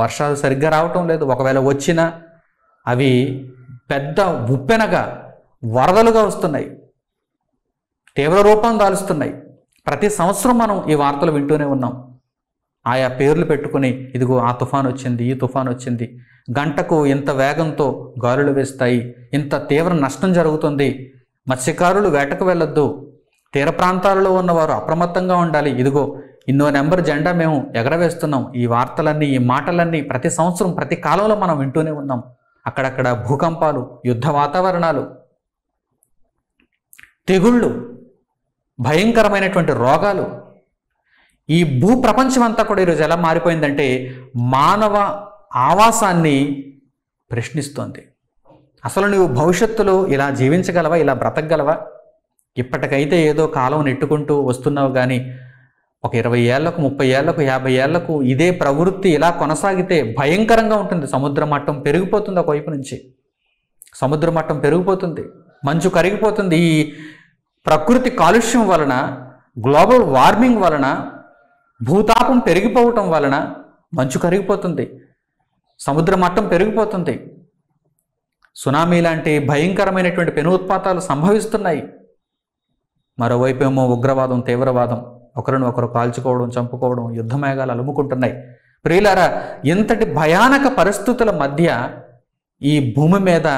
వర్షాలు సరిగ్గా రావటం లేదు. ఒకవేళ వచ్చినా అవి పెద్ద ఉప్పెనగా, వరదలుగా వస్తున్నాయి, తీవ్ర రూపం దాలుస్తున్నాయి. ప్రతి సంవత్సరం మనం ఈ వార్తలు వింటూనే ఉన్నాం. ఆయా పేర్లు పెట్టుకుని, ఇదిగో ఆ తుఫాన్ వచ్చింది, ఈ తుఫాన్ వచ్చింది, గంటకు ఇంత వేగంతో గాలులు వేస్తాయి, ఇంత తీవ్ర నష్టం జరుగుతుంది, మత్స్యకారులు వేటకు వెళ్ళొద్దు, తీర ప్రాంతాలలో ఉన్నవారు అప్రమత్తంగా ఉండాలి, ఇదిగో ఇన్నో నెంబర్ జెండా మేము ఎగరవేస్తున్నాం. ఈ వార్తలన్నీ, ఈ మాటలన్నీ ప్రతి సంవత్సరం, ప్రతి కాలంలో మనం వింటూనే ఉన్నాం. అక్కడక్కడ భూకంపాలు, యుద్ధ వాతావరణాలు, తెగుళ్ళు, భయంకరమైనటువంటి రోగాలు. ఈ భూ ప్రపంచం అంతా కూడా ఈరోజు ఎలా మారిపోయిందంటే మానవ ఆవాసాన్ని ప్రశ్నిస్తోంది. అసలు నువ్వు భవిష్యత్తులో ఇలా జీవించగలవా? ఇలా బ్రతకగలవా? ఇప్పటికైతే ఏదో కాలం నెట్టుకుంటూ వస్తున్నావు, కానీ ఒక 20 ఏళ్లకు, 30 ఏళ్లకు, 50 ఏళ్లకు ఇదే ప్రవృత్తి ఇలా కొనసాగితే భయంకరంగా ఉంటుంది. సముద్ర మట్టం పెరిగిపోతుంది. ఒకవైపు నుంచి సముద్ర మట్టం పెరిగిపోతుంది, మంచు కరిగిపోతుంది. ఈ ప్రకృతి కాలుష్యం వలన, గ్లోబల్ వార్మింగ్ వలన, భూతాపం పెరిగిపోవటం వలన మంచు కరిగిపోతుంది, సముద్ర మట్టం పెరిగిపోతుంది. సునామీ లాంటి భయంకరమైనటువంటి పెను ఉత్పాతాలు సంభవిస్తున్నాయి. మరోవైపు ఏమో ఉగ్రవాదం, తీవ్రవాదం, ఒకరిని ఒకరు కాల్చుకోవడం, చంపుకోవడం, యుద్ధ మేఘాలు అలుముకుంటున్నాయి. ప్రియులారా, ఇంతటి భయానక పరిస్థితుల మధ్య ఈ భూమి మీద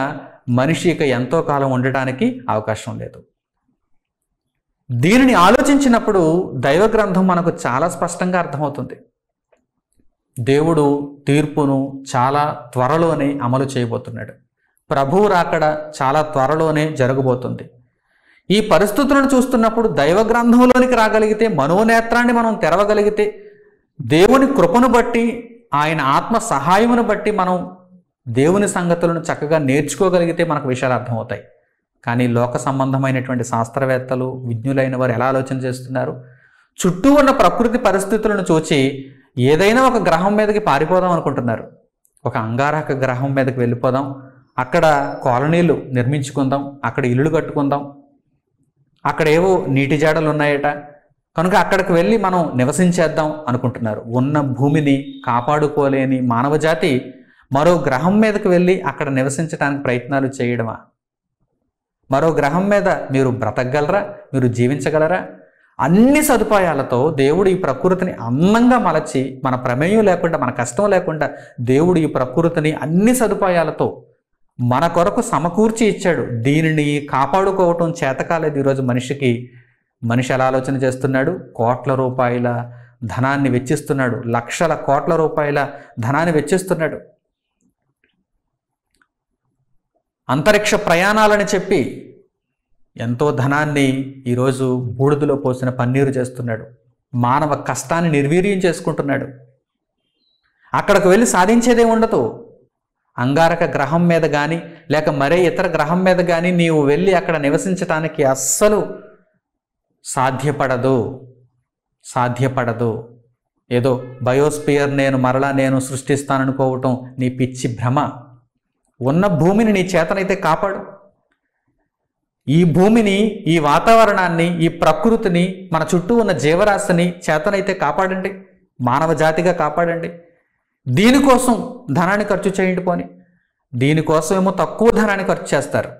మనిషి ఇక ఎంతో కాలం ఉండటానికి అవకాశం లేదు. దీనిని ఆలోచించినప్పుడు దైవ గ్రంథం మనకు చాలా స్పష్టంగా అర్థమవుతుంది. దేవుడు తీర్పును చాలా త్వరలోనే అమలు చేయబోతున్నాడు. ప్రభువు రాకడ చాలా త్వరలోనే జరగబోతుంది. ఈ పరిస్థితులను చూస్తున్నప్పుడు దైవ గ్రంథంలోనికి రాగలిగితే, మనోనేత్రాన్ని మనం తెరవగలిగితే, దేవుని కృపను బట్టి, ఆయన ఆత్మ సహాయమును బట్టి మనం దేవుని సంగతులను చక్కగా నేర్చుకోగలిగితే మనకు విషయాలు అర్థమవుతాయి. కానీ లోక సంబంధమైనటువంటి శాస్త్రవేత్తలు, విజ్ఞులైన వారు ఎలా ఆలోచన చేస్తున్నారు? చుట్టూ ఉన్న ప్రకృతి పరిస్థితులను చూచి ఏదైనా ఒక గ్రహం మీదకి పారిపోదాం అనుకుంటున్నారు. ఒక అంగారక గ్రహం మీదకి వెళ్ళిపోదాం, అక్కడ కాలనీలు నిర్మించుకుందాం, అక్కడ ఇల్లులు కట్టుకుందాం, అక్కడ ఏవో నీటి జాడలు ఉన్నాయట, కనుక అక్కడికి వెళ్ళి మనం నివసించేద్దాం అనుకుంటున్నారు. ఉన్న భూమిని కాపాడుకోలేని మానవజాతి మరో గ్రహం మీదకి వెళ్ళి అక్కడ నివసించడానికి ప్రయత్నాలు చేయడమా? మరో గ్రహం మీద మీరు బ్రతకగలరా? మీరు జీవించగలరా? అన్ని సదుపాయాలతో దేవుడు ఈ ప్రకృతిని అందంగా మలచి, మన ప్రమేయం లేకుండా, మన కష్టం లేకుండా దేవుడు ఈ ప్రకృతిని అన్ని సదుపాయాలతో మన కొరకు సమకూర్చి ఇచ్చాడు. దీనిని కాపాడుకోవటం చేతకాలేదు ఈరోజు మనిషికి. మనిషి ఎలా ఆలోచన చేస్తున్నాడు? కోట్ల రూపాయల ధనాన్ని వెచ్చిస్తున్నాడు, లక్షల కోట్ల రూపాయల ధనాన్ని వెచ్చిస్తున్నాడు. అంతరిక్ష ప్రయాణాలని చెప్పి ఎంతో ధనాన్ని ఈరోజు బూడిదలో పోసిన పన్నీరు చేస్తున్నాడు. మానవ కష్టాన్ని నిర్వీర్యం చేసుకుంటున్నాడు. అక్కడికి వెళ్ళి సాధించేదే ఉండదు. అంగారక గ్రహం మీద కానీ లేక మరే ఇతర గ్రహం మీద కానీ నీవు వెళ్ళి అక్కడ నివసించటానికి అస్సలు సాధ్యపడదు. ఏదో బయోస్పియర్ నేను సృష్టిస్తాననుకోవటం నీ పిచ్చి భ్రమ. ఉన్న భూమిని నీ చేతనైతే కాపాడు. ఈ భూమిని, ఈ వాతావరణాన్ని, ఈ ప్రకృతిని, మన చుట్టూ ఉన్న జీవరాశిని చేతనైతే కాపాడండి, మానవ జాతిగా కాపాడండి. దీనికోసం ధనాన్ని ఖర్చు చేయండి పోని. దీనికోసం ఏమో తక్కువ ధనాన్ని ఖర్చు చేస్తారు.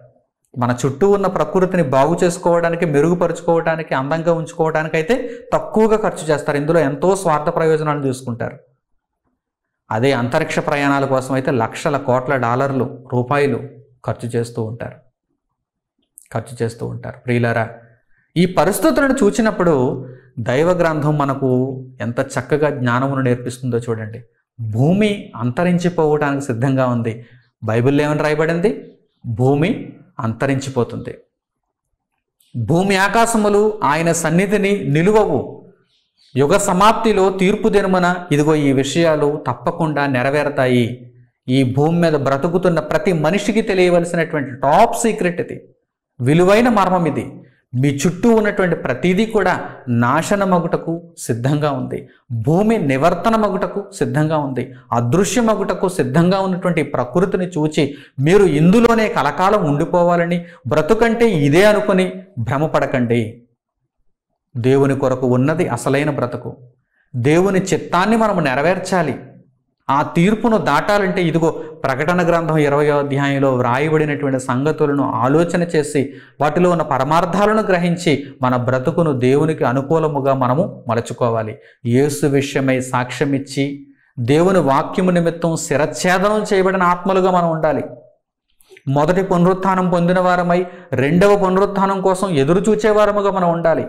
మన చుట్టూ ఉన్న ప్రకృతిని బాగు చేసుకోవడానికి, మెరుగుపరుచుకోవడానికి, అందంగా ఉంచుకోవడానికి అయితే తక్కువగా ఖర్చు చేస్తారు. ఇందులో ఎంతో స్వార్థ ప్రయోజనాలు చూసుకుంటారు. అదే అంతరిక్ష ప్రయాణాల కోసం అయితే లక్షల కోట్ల డాలర్లు, రూపాయలు ఖర్చు చేస్తూ ఉంటారు. ప్రియులారా, ఈ పరిస్థితులను చూచినప్పుడు దైవ గ్రంథం మనకు ఎంత చక్కగా జ్ఞానమును నేర్పిస్తుందో చూడండి. భూమి అంతరించిపోవడానికి సిద్ధంగా ఉంది. బైబిల్లో ఏమని రాయబడింది? భూమి అంతరించిపోతుంది. భూమి ఆకాశములు ఆయన సన్నిధిని నిలువవు. యుగ సమాప్తిలో తీర్పు దినమున ఇదిగో ఈ విషయాలు తప్పకుండా నెరవేరుతాయి. ఈ భూమి మీద బ్రతుకుతున్న ప్రతి మనిషికి తెలియవలసినటువంటి టాప్ సీక్రెట్ ఇది, విలువైన మర్మం ఇది. మీ చుట్టూ ఉన్నటువంటి ప్రతిదీ కూడా నాశనమగుటకు సిద్ధంగా ఉంది. భూమి నివర్తనమగుటకు సిద్ధంగా ఉంది. అదృశ్యమగుటకు సిద్ధంగా ఉన్నటువంటి ప్రకృతిని చూచి మీరు ఇందులోనే కలకాలం ఉండిపోవాలని, బ్రతుకంటే ఇదే అనుకుని భ్రమపడకండి. దేవుని కొరకు ఉన్నది అసలైన బ్రతుకు. దేవుని చిత్తాన్ని మనము నెరవేర్చాలి. ఆ తీర్పును దాటాలంటే ఇదిగో ప్రకటన గ్రంథం 20వ అధ్యాయంలో వ్రాయబడినటువంటి సంగతులను ఆలోచన చేసి వాటిలో ఉన్న పరమార్థాలను గ్రహించి మన బ్రతుకును దేవునికి అనుకూలముగా మనము మలచుకోవాలి. యేసు విషయమై సాక్ష్యం ఇచ్చి దేవుని వాక్యము నిమిత్తం శిరచ్ఛేదనం చేయబడిన ఆత్మలుగా మనం ఉండాలి. మొదటి పునరుత్థానం పొందిన వారమై రెండవ పునరుత్థానం కోసం ఎదురు చూచేవారముగా మనం ఉండాలి.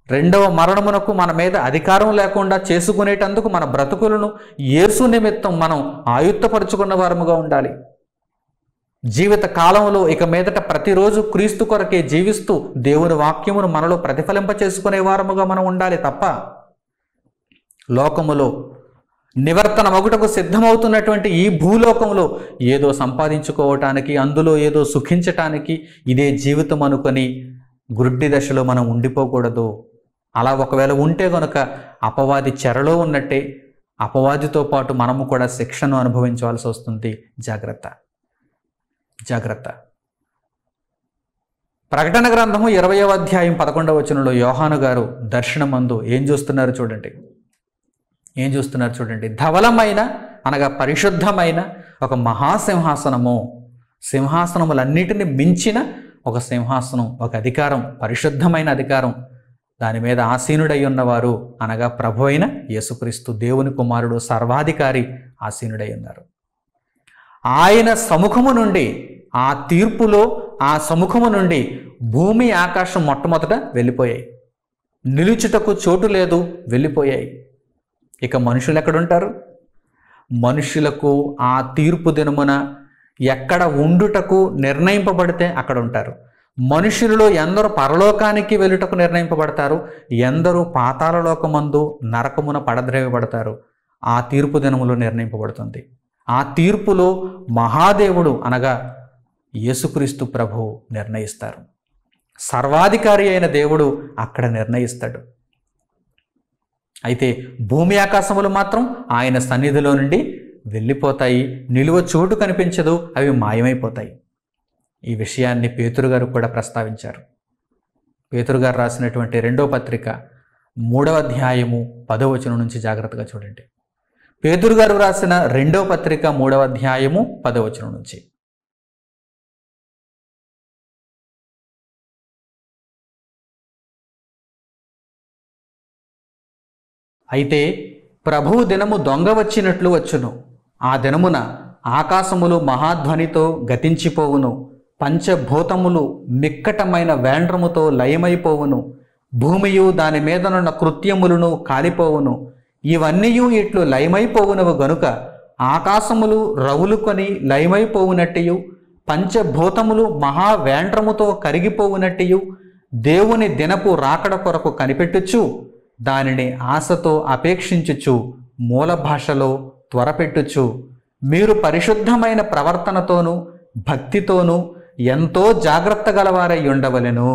రెండవ మరణమునకు మన మీద అధికారం లేకుండా చేసుకునేటందుకు మన బ్రతుకులను యేసు నిమిత్తం మనం ఆయుత్తపరుచుకున్న వారముగా ఉండాలి. జీవిత కాలంలో ఇక మీదట ప్రతిరోజు క్రీస్తు కొరకే జీవిస్తూ దేవుని వాక్యమును మనలో ప్రతిఫలింప చేసుకునే వారముగా మనం ఉండాలి తప్ప లోకములో నివర్తన మగుటకు సిద్ధమవుతున్నటువంటి ఈ భూలోకంలో ఏదో సంపాదించుకోవటానికి, అందులో ఏదో సుఖించటానికి ఇదే జీవితం అనుకొని గుడ్డి దశలో మనం ఉండిపోకూడదు. అలా ఒకవేళ ఉంటే గనుక అపవాది చెరలో ఉన్నట్టే, అపవాదితో పాటు మనము కూడా శిక్షను అనుభవించవలసి వస్తుంది. జాగ్రత్త. ప్రకటన గ్రంథము 20వ అధ్యాయం 11వ వచనంలో యోహాను గారు దర్శనమందు ఏం చూస్తున్నారు చూడండి. ధవలమైన అనగా పరిశుద్ధమైన ఒక మహాసింహాసనము, సింహాసనములన్నిటిని మించిన ఒక సింహాసనం, ఒక అధికారం, పరిశుద్ధమైన అధికారం. దాని మీద ఆసీనుడై ఉన్నవారు అనగా ప్రభు అయిన యేసుక్రీస్తు, దేవుని కుమారుడు, సర్వాధికారి ఆసీనుడై ఉన్నారు. ఆయన సముఖము నుండి, ఆ తీర్పులో ఆ సముఖము నుండి భూమి ఆకాశం మొట్టమొదట వెళ్ళిపోయాయి. నిలుచుటకు చోటు లేదు, వెళ్ళిపోయాయి. ఇక మనుషులు ఎక్కడుంటారు? మనుషులకు ఆ తీర్పు దినమున ఎక్కడ ఉండుటకు నిర్ణయింపబడితే అక్కడ ఉంటారు. మనుషులలో ఎందరూ పరలోకానికి వెళ్ళుటకు నిర్ణయింపబడతారు, ఎందరూ పాతాళలోకమందు నరకమున పడద్రేయబడతారు. ఆ తీర్పు దినములో నిర్ణయింపబడుతుంది. ఆ తీర్పులో మహాదేవుడు అనగా యేసుక్రీస్తు ప్రభువు నిర్ణయిస్తారు. సర్వాధికారి అయిన దేవుడు అక్కడ నిర్ణయిస్తాడు. అయితే భూమి ఆకాశములు మాత్రం ఆయన సన్నిధిలో నుండి వెళ్ళిపోతాయి. నిలువ చోటు కనిపించదు, అవి మాయమైపోతాయి. ఈ విషయాన్ని పేతురు గారు కూడా ప్రస్తావించారు. పేతురు గారు రాసినటువంటి 2వ పత్రిక 3వ అధ్యాయము 10వ వచనం నుంచి జాగ్రత్తగా చూడండి. పేతురు గారు రాసిన 2వ పత్రిక 3వ అధ్యాయము 10వ వచనం నుంచి. అయితే ప్రభువు దినము దొంగ వచ్చినట్లు వచ్చును. ఆ దినమున ఆకాశములు మహాధ్వనితో గతించిపోవును, పంచభూతములు మిక్కటమైన వేండ్రముతో లయమైపోవును, భూమియు దాని మీదనున్న కృత్యములను కాలిపోవును. ఇవన్నీయు ఇట్లు లయమైపోవునవు గనుక ఆకాశములు రవులుకొని లయమైపోవునట్టియు, పంచభూతములు మహావేండ్రముతో కరిగిపోవునట్టియు, దేవుని దినపు రాకడ కొరకు కనిపెట్టుచు దానిని ఆశతో అపేక్షించుచు మూల భాషలో త్వరపెట్టుచు మీరు పరిశుద్ధమైన ప్రవర్తనతోనూ భక్తితోనూ ఎంతో జాగ్రత్త గలవారై ఉండవలెను.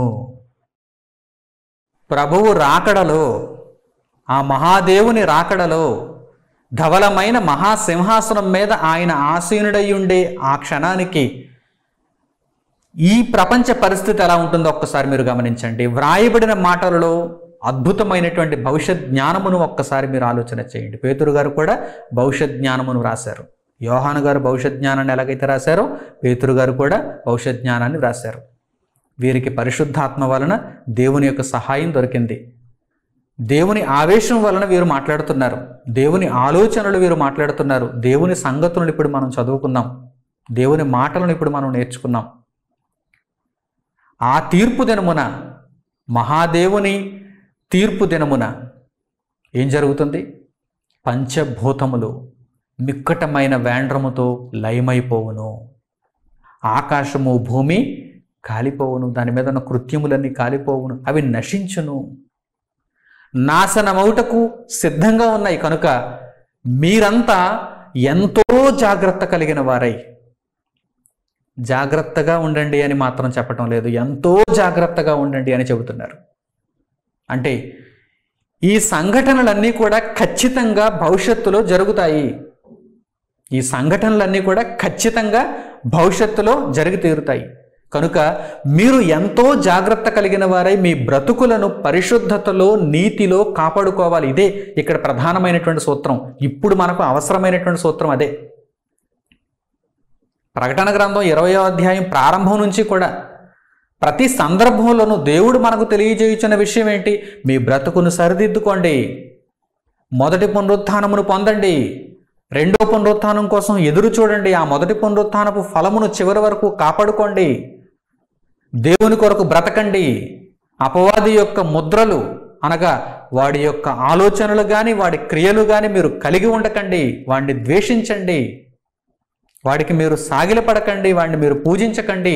ప్రభువు రాకడలో ఆ మహాదేవుని రాకడలో ధవలమైన మహాసింహాసనం మీద ఆయన ఆసీనుడై ఉండే ఆ క్షణానికి ఈ ప్రపంచ పరిస్థితి ఎలా ఉంటుందో ఒక్కసారి మీరు గమనించండి. వ్రాయబడిన మాటలలో అద్భుతమైనటువంటి భవిష్యత్ జ్ఞానమును ఒక్కసారి మీరు ఆలోచన చేయండి. పేతురు గారు కూడా భవిష్యత్ జ్ఞానమును రాశారు. యోహాను గారు భవిష్యత్ జ్ఞానాన్ని ఎలాగైతే రాశారో పేతురు గారు కూడా భవిష్యత్ జ్ఞానాన్ని రాశారు. వీరికి పరిశుద్ధాత్మ వలన దేవుని యొక్క సహాయం దొరికింది. దేవుని ఆవేశం వలన వీరు మాట్లాడుతున్నారు. దేవుని ఆలోచనలు వీరు మాట్లాడుతున్నారు. దేవుని సంగతులను ఇప్పుడు మనం చదువుకున్నాం. దేవుని మాటలను ఇప్పుడు మనం నేర్చుకున్నాం. ఆ తీర్పు దినమున, మహాదేవుని తీర్పు దినమున ఏం జరుగుతుంది? పంచభూతములు మిక్కటమైన వేండ్రముతో లయమైపోవును. ఆకాశము భూమి కాలిపోవును. దాని మీద ఉన్న కృత్యములన్నీ కాలిపోవును. అవి నశించును. నాశనమౌటకు సిద్ధంగా ఉన్నాయి. కనుక మీరంతా ఎంతో జాగ్రత్త కలిగిన వారై, జాగ్రత్తగా ఉండండి అని మాత్రం చెప్పటం లేదు, ఎంతో జాగ్రత్తగా ఉండండి అని చెబుతున్నారు. అంటే ఈ సంఘటనలన్నీ కూడా ఖచ్చితంగా భవిష్యత్తులో జరుగుతాయి. ఈ సంఘటనలన్నీ కూడా ఖచ్చితంగా భవిష్యత్తులో జరిగి తీరుతాయి. కనుక మీరు ఎంతో జాగ్రత్త కలిగిన వారై మీ బ్రతుకులను పరిశుద్ధతలో, నీతిలో కాపాడుకోవాలి. ఇదే ఇక్కడ ప్రధానమైనటువంటి సూత్రం. ఇప్పుడు మనకు అవసరమైనటువంటి సూత్రం అదే. ప్రకటన గ్రంథం 20వ అధ్యాయం ప్రారంభం నుంచి కూడా ప్రతి సందర్భంలోనూ దేవుడు మనకు తెలియజేయుచున్న విషయం ఏంటి? మీ బ్రతుకును సరిదిద్దుకోండి, మొదటి పునరుత్థానమును పొందండి, రెండో పునరుత్థానం కోసం ఎదురు చూడండి, ఆ మొదటి పునరుత్థానపు ఫలమును చివరి వరకు కాపాడుకోండి, దేవుని కొరకు బ్రతకండి, అపవాది యొక్క ముద్రలు అనగా వాడి యొక్క ఆలోచనలు కానీ వాడి క్రియలు కానీ మీరు కలిగి ఉండకండి, వాడిని ద్వేషించండి, వాడికి మీరు సాగిలపడకండి, వాడిని మీరు పూజించకండి,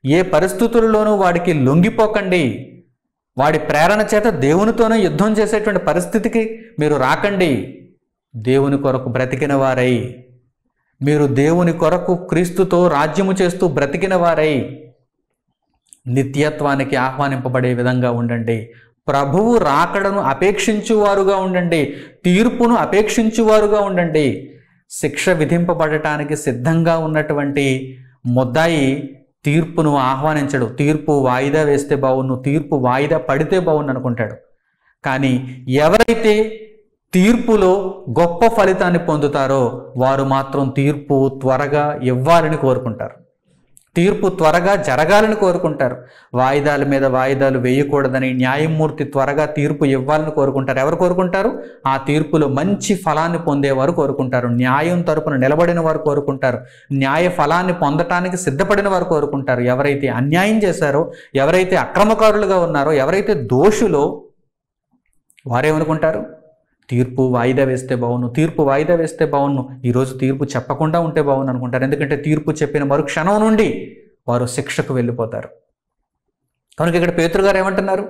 ఏ పరిస్థితుల్లోనూ వాడికి లొంగిపోకండి, వాడి ప్రేరణ చేత దేవునితోనే యుద్ధం చేసేటువంటి పరిస్థితికి మీరు రాకండి. దేవుని కొరకు బ్రతికిన వారై, మీరు దేవుని కొరకు క్రీస్తుతో రాజ్యము చేస్తూ బ్రతికిన వారై నిత్యత్వానికి ఆహ్వానింపబడే విధంగా ఉండండి. ప్రభువు రాకడను అపేక్షించువారుగా ఉండండి, తీర్పును అపేక్షించువారుగా ఉండండి. శిక్ష విధింపబడటానికి సిద్ధంగా ఉన్నటువంటి ముద్దాయి తీర్పును ఆహ్వానించడు. తీర్పు వాయిదా వేస్తే బాగున్ను, తీర్పు వాయిదా పడితే బాగుండు అనుకుంటాడు. కానీ ఎవరైతే తీర్పులో గొప్ప ఫలితాన్ని పొందుతారో వారు మాత్రం తీర్పు త్వరగా ఇవ్వాలని కోరుకుంటారు, తీర్పు త్వరగా జరగాలని కోరుకుంటారు. వాయిదాల మీద వాయిదాలు వేయకూడదని న్యాయమూర్తి త్వరగా తీర్పు ఇవ్వాలని కోరుకుంటారు. ఎవరు కోరుకుంటారు? ఆ తీర్పులో మంచి ఫలాన్ని పొందేవారు కోరుకుంటారు, న్యాయం తరపున నిలబడిన వారు కోరుకుంటారు, న్యాయ ఫలాన్ని పొందటానికి సిద్ధపడిన వారు కోరుకుంటారు. ఎవరైతే అన్యాయం చేశారో, ఎవరైతే అక్రమకారులుగా ఉన్నారో, ఎవరైతే దోషులో వారేమనుకుంటారు? తీర్పు వాయిదా వేస్తే బాగున్ను, తీర్పు వాయిదా వేస్తే బాగున్ను, ఈరోజు తీర్పు చెప్పకుండా ఉంటే బాగుండు అనుకుంటారు. ఎందుకంటే తీర్పు చెప్పిన మరుక్షణం నుండి వారు శిక్షకు వెళ్ళిపోతారు. కనుక ఇక్కడ పేతురు గారు ఏమంటున్నారు?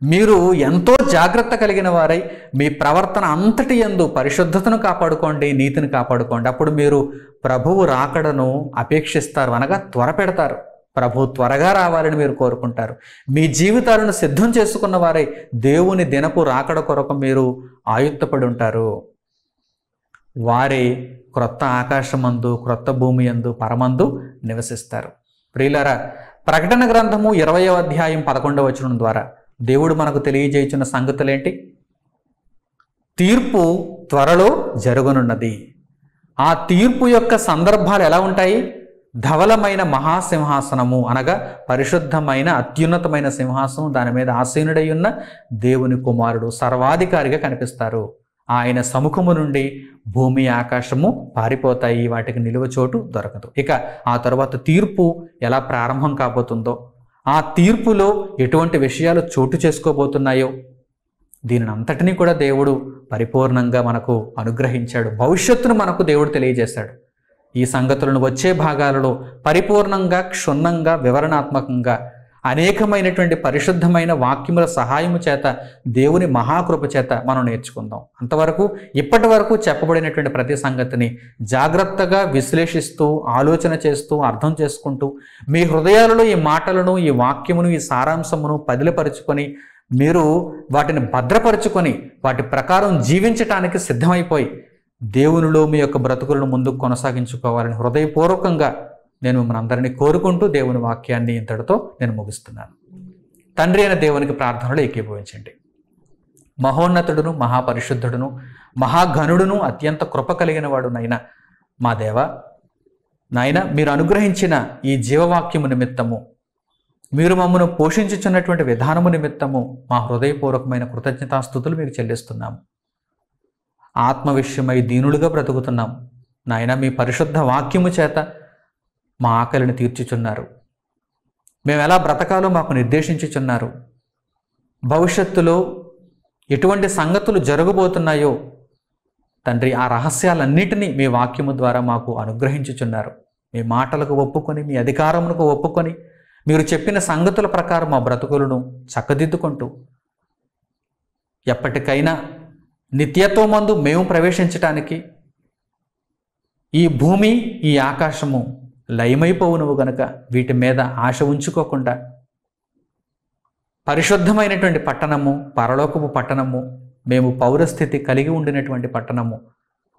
మీరు ఎంతో జాగ్రత్త కలిగిన వారై మీ ప్రవర్తన అంతటి యందు పరిశుద్ధతను కాపాడుకోండి, నీతిని కాపాడుకోండి. అప్పుడు మీరు ప్రభువు రాకడను అపేక్షిస్తారు, అనగా త్వరపెడతారు. ప్రభు త్వరగా రావాలని మీరు కోరుకుంటారు. మీ జీవితాలను సిద్ధం చేసుకున్న వారై దేవుని దినపు రాకడ కొరకు మీరు ఆయుత్తపడి ఉంటారు. వారే క్రొత్త ఆకాశమందు, క్రొత్త భూమి యందు, పరమందు నివసిస్తారు. ప్రియులారా, ప్రకటన గ్రంథము 20వ అధ్యాయం 11వ వచనం ద్వారా దేవుడు మనకు తెలియజేయుచున్న సంగతులేంటి? తీర్పు త్వరలో జరగనున్నది. ఆ తీర్పు యొక్క సందర్భాలు ఎలా ఉంటాయి? ధవలమైన మహాసింహాసనము అనగా పరిశుద్ధమైన అత్యున్నతమైన సింహాసనం, దాని మీద ఆసీనుడై ఉన్న దేవుని కుమారుడు సర్వాధికారిగా కనిపిస్తారు. ఆయన సముఖము నుండి భూమి ఆకాశము పారిపోతాయి, వాటికి నిలువ చోటు దొరకదు. ఇక ఆ తరువాత తీర్పు ఎలా ప్రారంభం కాబోతుందో, ఆ తీర్పులో ఎటువంటి విషయాలు చోటు చేసుకోబోతున్నాయో దీనిని అంతటినీ కూడా దేవుడు పరిపూర్ణంగా మనకు అనుగ్రహించాడు. భవిష్యత్తును మనకు దేవుడు తెలియజేశాడు. ఈ సంగతులను వచ్చే భాగాలలో పరిపూర్ణంగా, క్షుణ్ణంగా, వివరణాత్మకంగా అనేకమైనటువంటి పరిశుద్ధమైన వాక్యముల సహాయము చేత, దేవుని మహాకృప చేత మనం నేర్చుకుందాం. అంతవరకు ఇప్పటి వరకు చెప్పబడినటువంటి ప్రతి సంగతిని జాగ్రత్తగా విశ్లేషిస్తూ, ఆలోచన చేస్తూ, అర్థం చేసుకుంటూ, మీ హృదయాలలో ఈ మాటలను, ఈ వాక్యమును, ఈ సారాంశమును పదిలపరుచుకొని మీరు వాటిని భద్రపరుచుకొని వాటి ప్రకారం జీవించటానికి సిద్ధమైపోయి దేవునిలో మీ యొక్క బ్రతుకులను ముందుకు కొనసాగించుకోవాలని హృదయపూర్వకంగా నేను మిమ్మల్ని అందరినీ కోరుకుంటూ దేవుని వాక్యాన్ని ఇంతటితో నేను ముగిస్తున్నాను. తండ్రి అయిన దేవునికి ప్రార్థనలు ఏకీభవించండి. మహోన్నతుడును, మహాపరిశుద్ధుడును, మహాఘనుడును, అత్యంత కృప కలిగిన వాడు నైనా మా దేవ, నాయన మీరు అనుగ్రహించిన ఈ జీవవాక్యము నిమిత్తము, మీరు మమ్మను పోషించుచున్నటువంటి విధానము నిమిత్తము మా హృదయపూర్వకమైన కృతజ్ఞతాస్తుతులు మీకు చెల్లిస్తున్నాము. ఆత్మ విషయమై దీనులుగా బ్రతుకుతున్నాం నాయన. మీ పరిశుద్ధ వాక్యము చేత మా ఆకలిని తీర్చుచున్నారు. మేము ఎలా బ్రతకాలో మాకు నిర్దేశించుచున్నారు. భవిష్యత్తులో ఎటువంటి సంగతులు జరగబోతున్నాయో తండ్రి, ఆ రహస్యాలన్నిటినీ మీ వాక్యము ద్వారా మాకు అనుగ్రహించుచున్నారు. మీ మాటలకు ఒప్పుకొని, మీ అధికారములకు ఒప్పుకొని, మీరు చెప్పిన సంగతుల ప్రకారం మా బ్రతుకులను చక్కదిద్దుకుంటూ ఎప్పటికైనా నిత్యత్వమందు మేము ప్రవేశించటానికి ఈ భూమి, ఈ ఆకాశము లయమైపోవునువు గనుక వీటి మీద ఆశ ఉంచుకోకుండా పరిశుద్ధమైనటువంటి పట్టణము, పరలోకపు పట్టణము, మేము పౌరస్థితి కలిగి ఉండినటువంటి పట్టణము,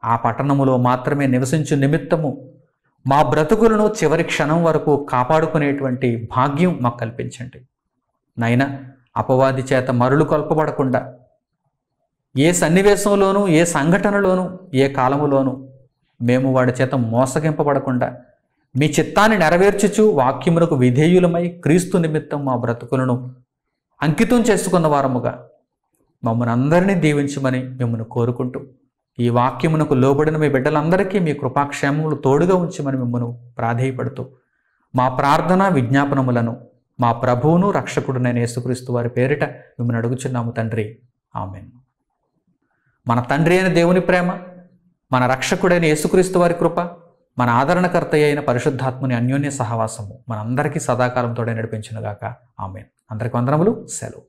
ఆ పట్టణములో మాత్రమే నివసించు నిమిత్తము మా బ్రతుకులను చివరి క్షణం వరకు కాపాడుకునేటువంటి భాగ్యం మాకు కల్పించండి నాయన. అపవాది చేత మరులు కొల్పబడకుండా, ఏ సన్నివేశంలోనూ, ఏ సంఘటనలోనూ, ఏ కాలములోనూ మేము వాడి చేత మోసగింపబడకుండా మీ చిత్తాన్ని నెరవేర్చుచు వాక్యములకు విధేయులమై క్రీస్తు నిమిత్తం మా బ్రతుకులను అంకితం చేసుకున్న వారముగా మమ్మల్ని అందరినీ దీవించమని మిమ్మల్ని కోరుకుంటూ, ఈ వాక్యమునకు లోబడిన మీ బిడ్డలందరికీ మీ కృపాక్షేమములు తోడుగా ఉంచమని మిమ్మల్ని ప్రాధేయపడుతూ మా ప్రార్థన విజ్ఞాపనములను మా ప్రభువును రక్షకుడునైన యేసుక్రీస్తు వారి పేరిట మిమ్మల్ని అడుగుచున్నాము తండ్రి. ఆమేన్. మన తండ్రి అయిన దేవుని ప్రేమ, మన రక్షకుడైన యేసుక్రీస్తు వారి కృప, మన ఆదరణకర్త అయిన పరిశుద్ధాత్మని అన్యోన్య సహవాసము మనందరికీ సదాకాలం తోడే నడిపించునుగాక. ఆమేన్. అందరికి వందనములు. సెలవు.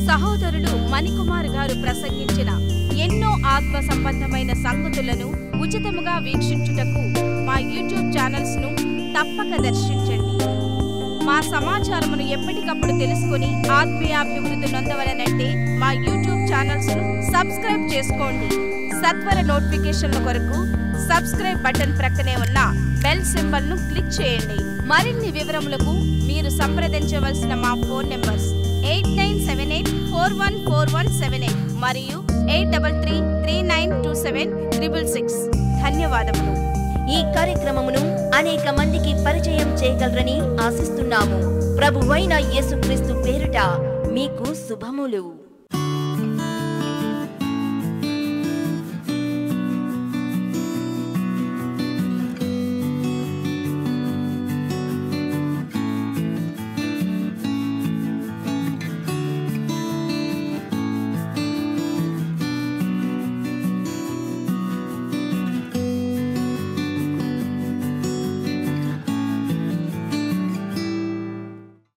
సహోదరులు మణికుమార్ గారు ప్రసంగించిన ఎన్నో ఆత్మ సంబంధమైన సంగతులను ఉచితముగా వీక్షించుటకు మా యూట్యూబ్ ఛానల్స్ ను తప్పక దర్శించండి. మా సమాచారమును ఎప్పటికప్పుడు తెలుసుకుని ఆత్మీయాభివృద్ధి నొందవలనంటే మా యూట్యూబ్ ఛానల్స్ ను సబ్స్క్రైబ్ చేసుకోండి. సత్వర నోటిఫికేషన్ల కొరకు సబ్స్క్రైబ్ బటన్ ప్రక్కనే ఉన్న బెల్ సింబల్ ను క్లిక్ చేయండి. మరిన్ని వివరములకు మీరు సంప్రదించవలసిన మా ఫోన్ నెంబర్స్ 8978414178 మరియు 83392766. ధన్యవాదములు. ఈ కార్యక్రమమును అనేక మందికి పరిచయం చేయగలరని ఆశిస్తున్నాము. ప్రభువైన యేసుక్రీస్తు పేరిట మీకు శుభములు.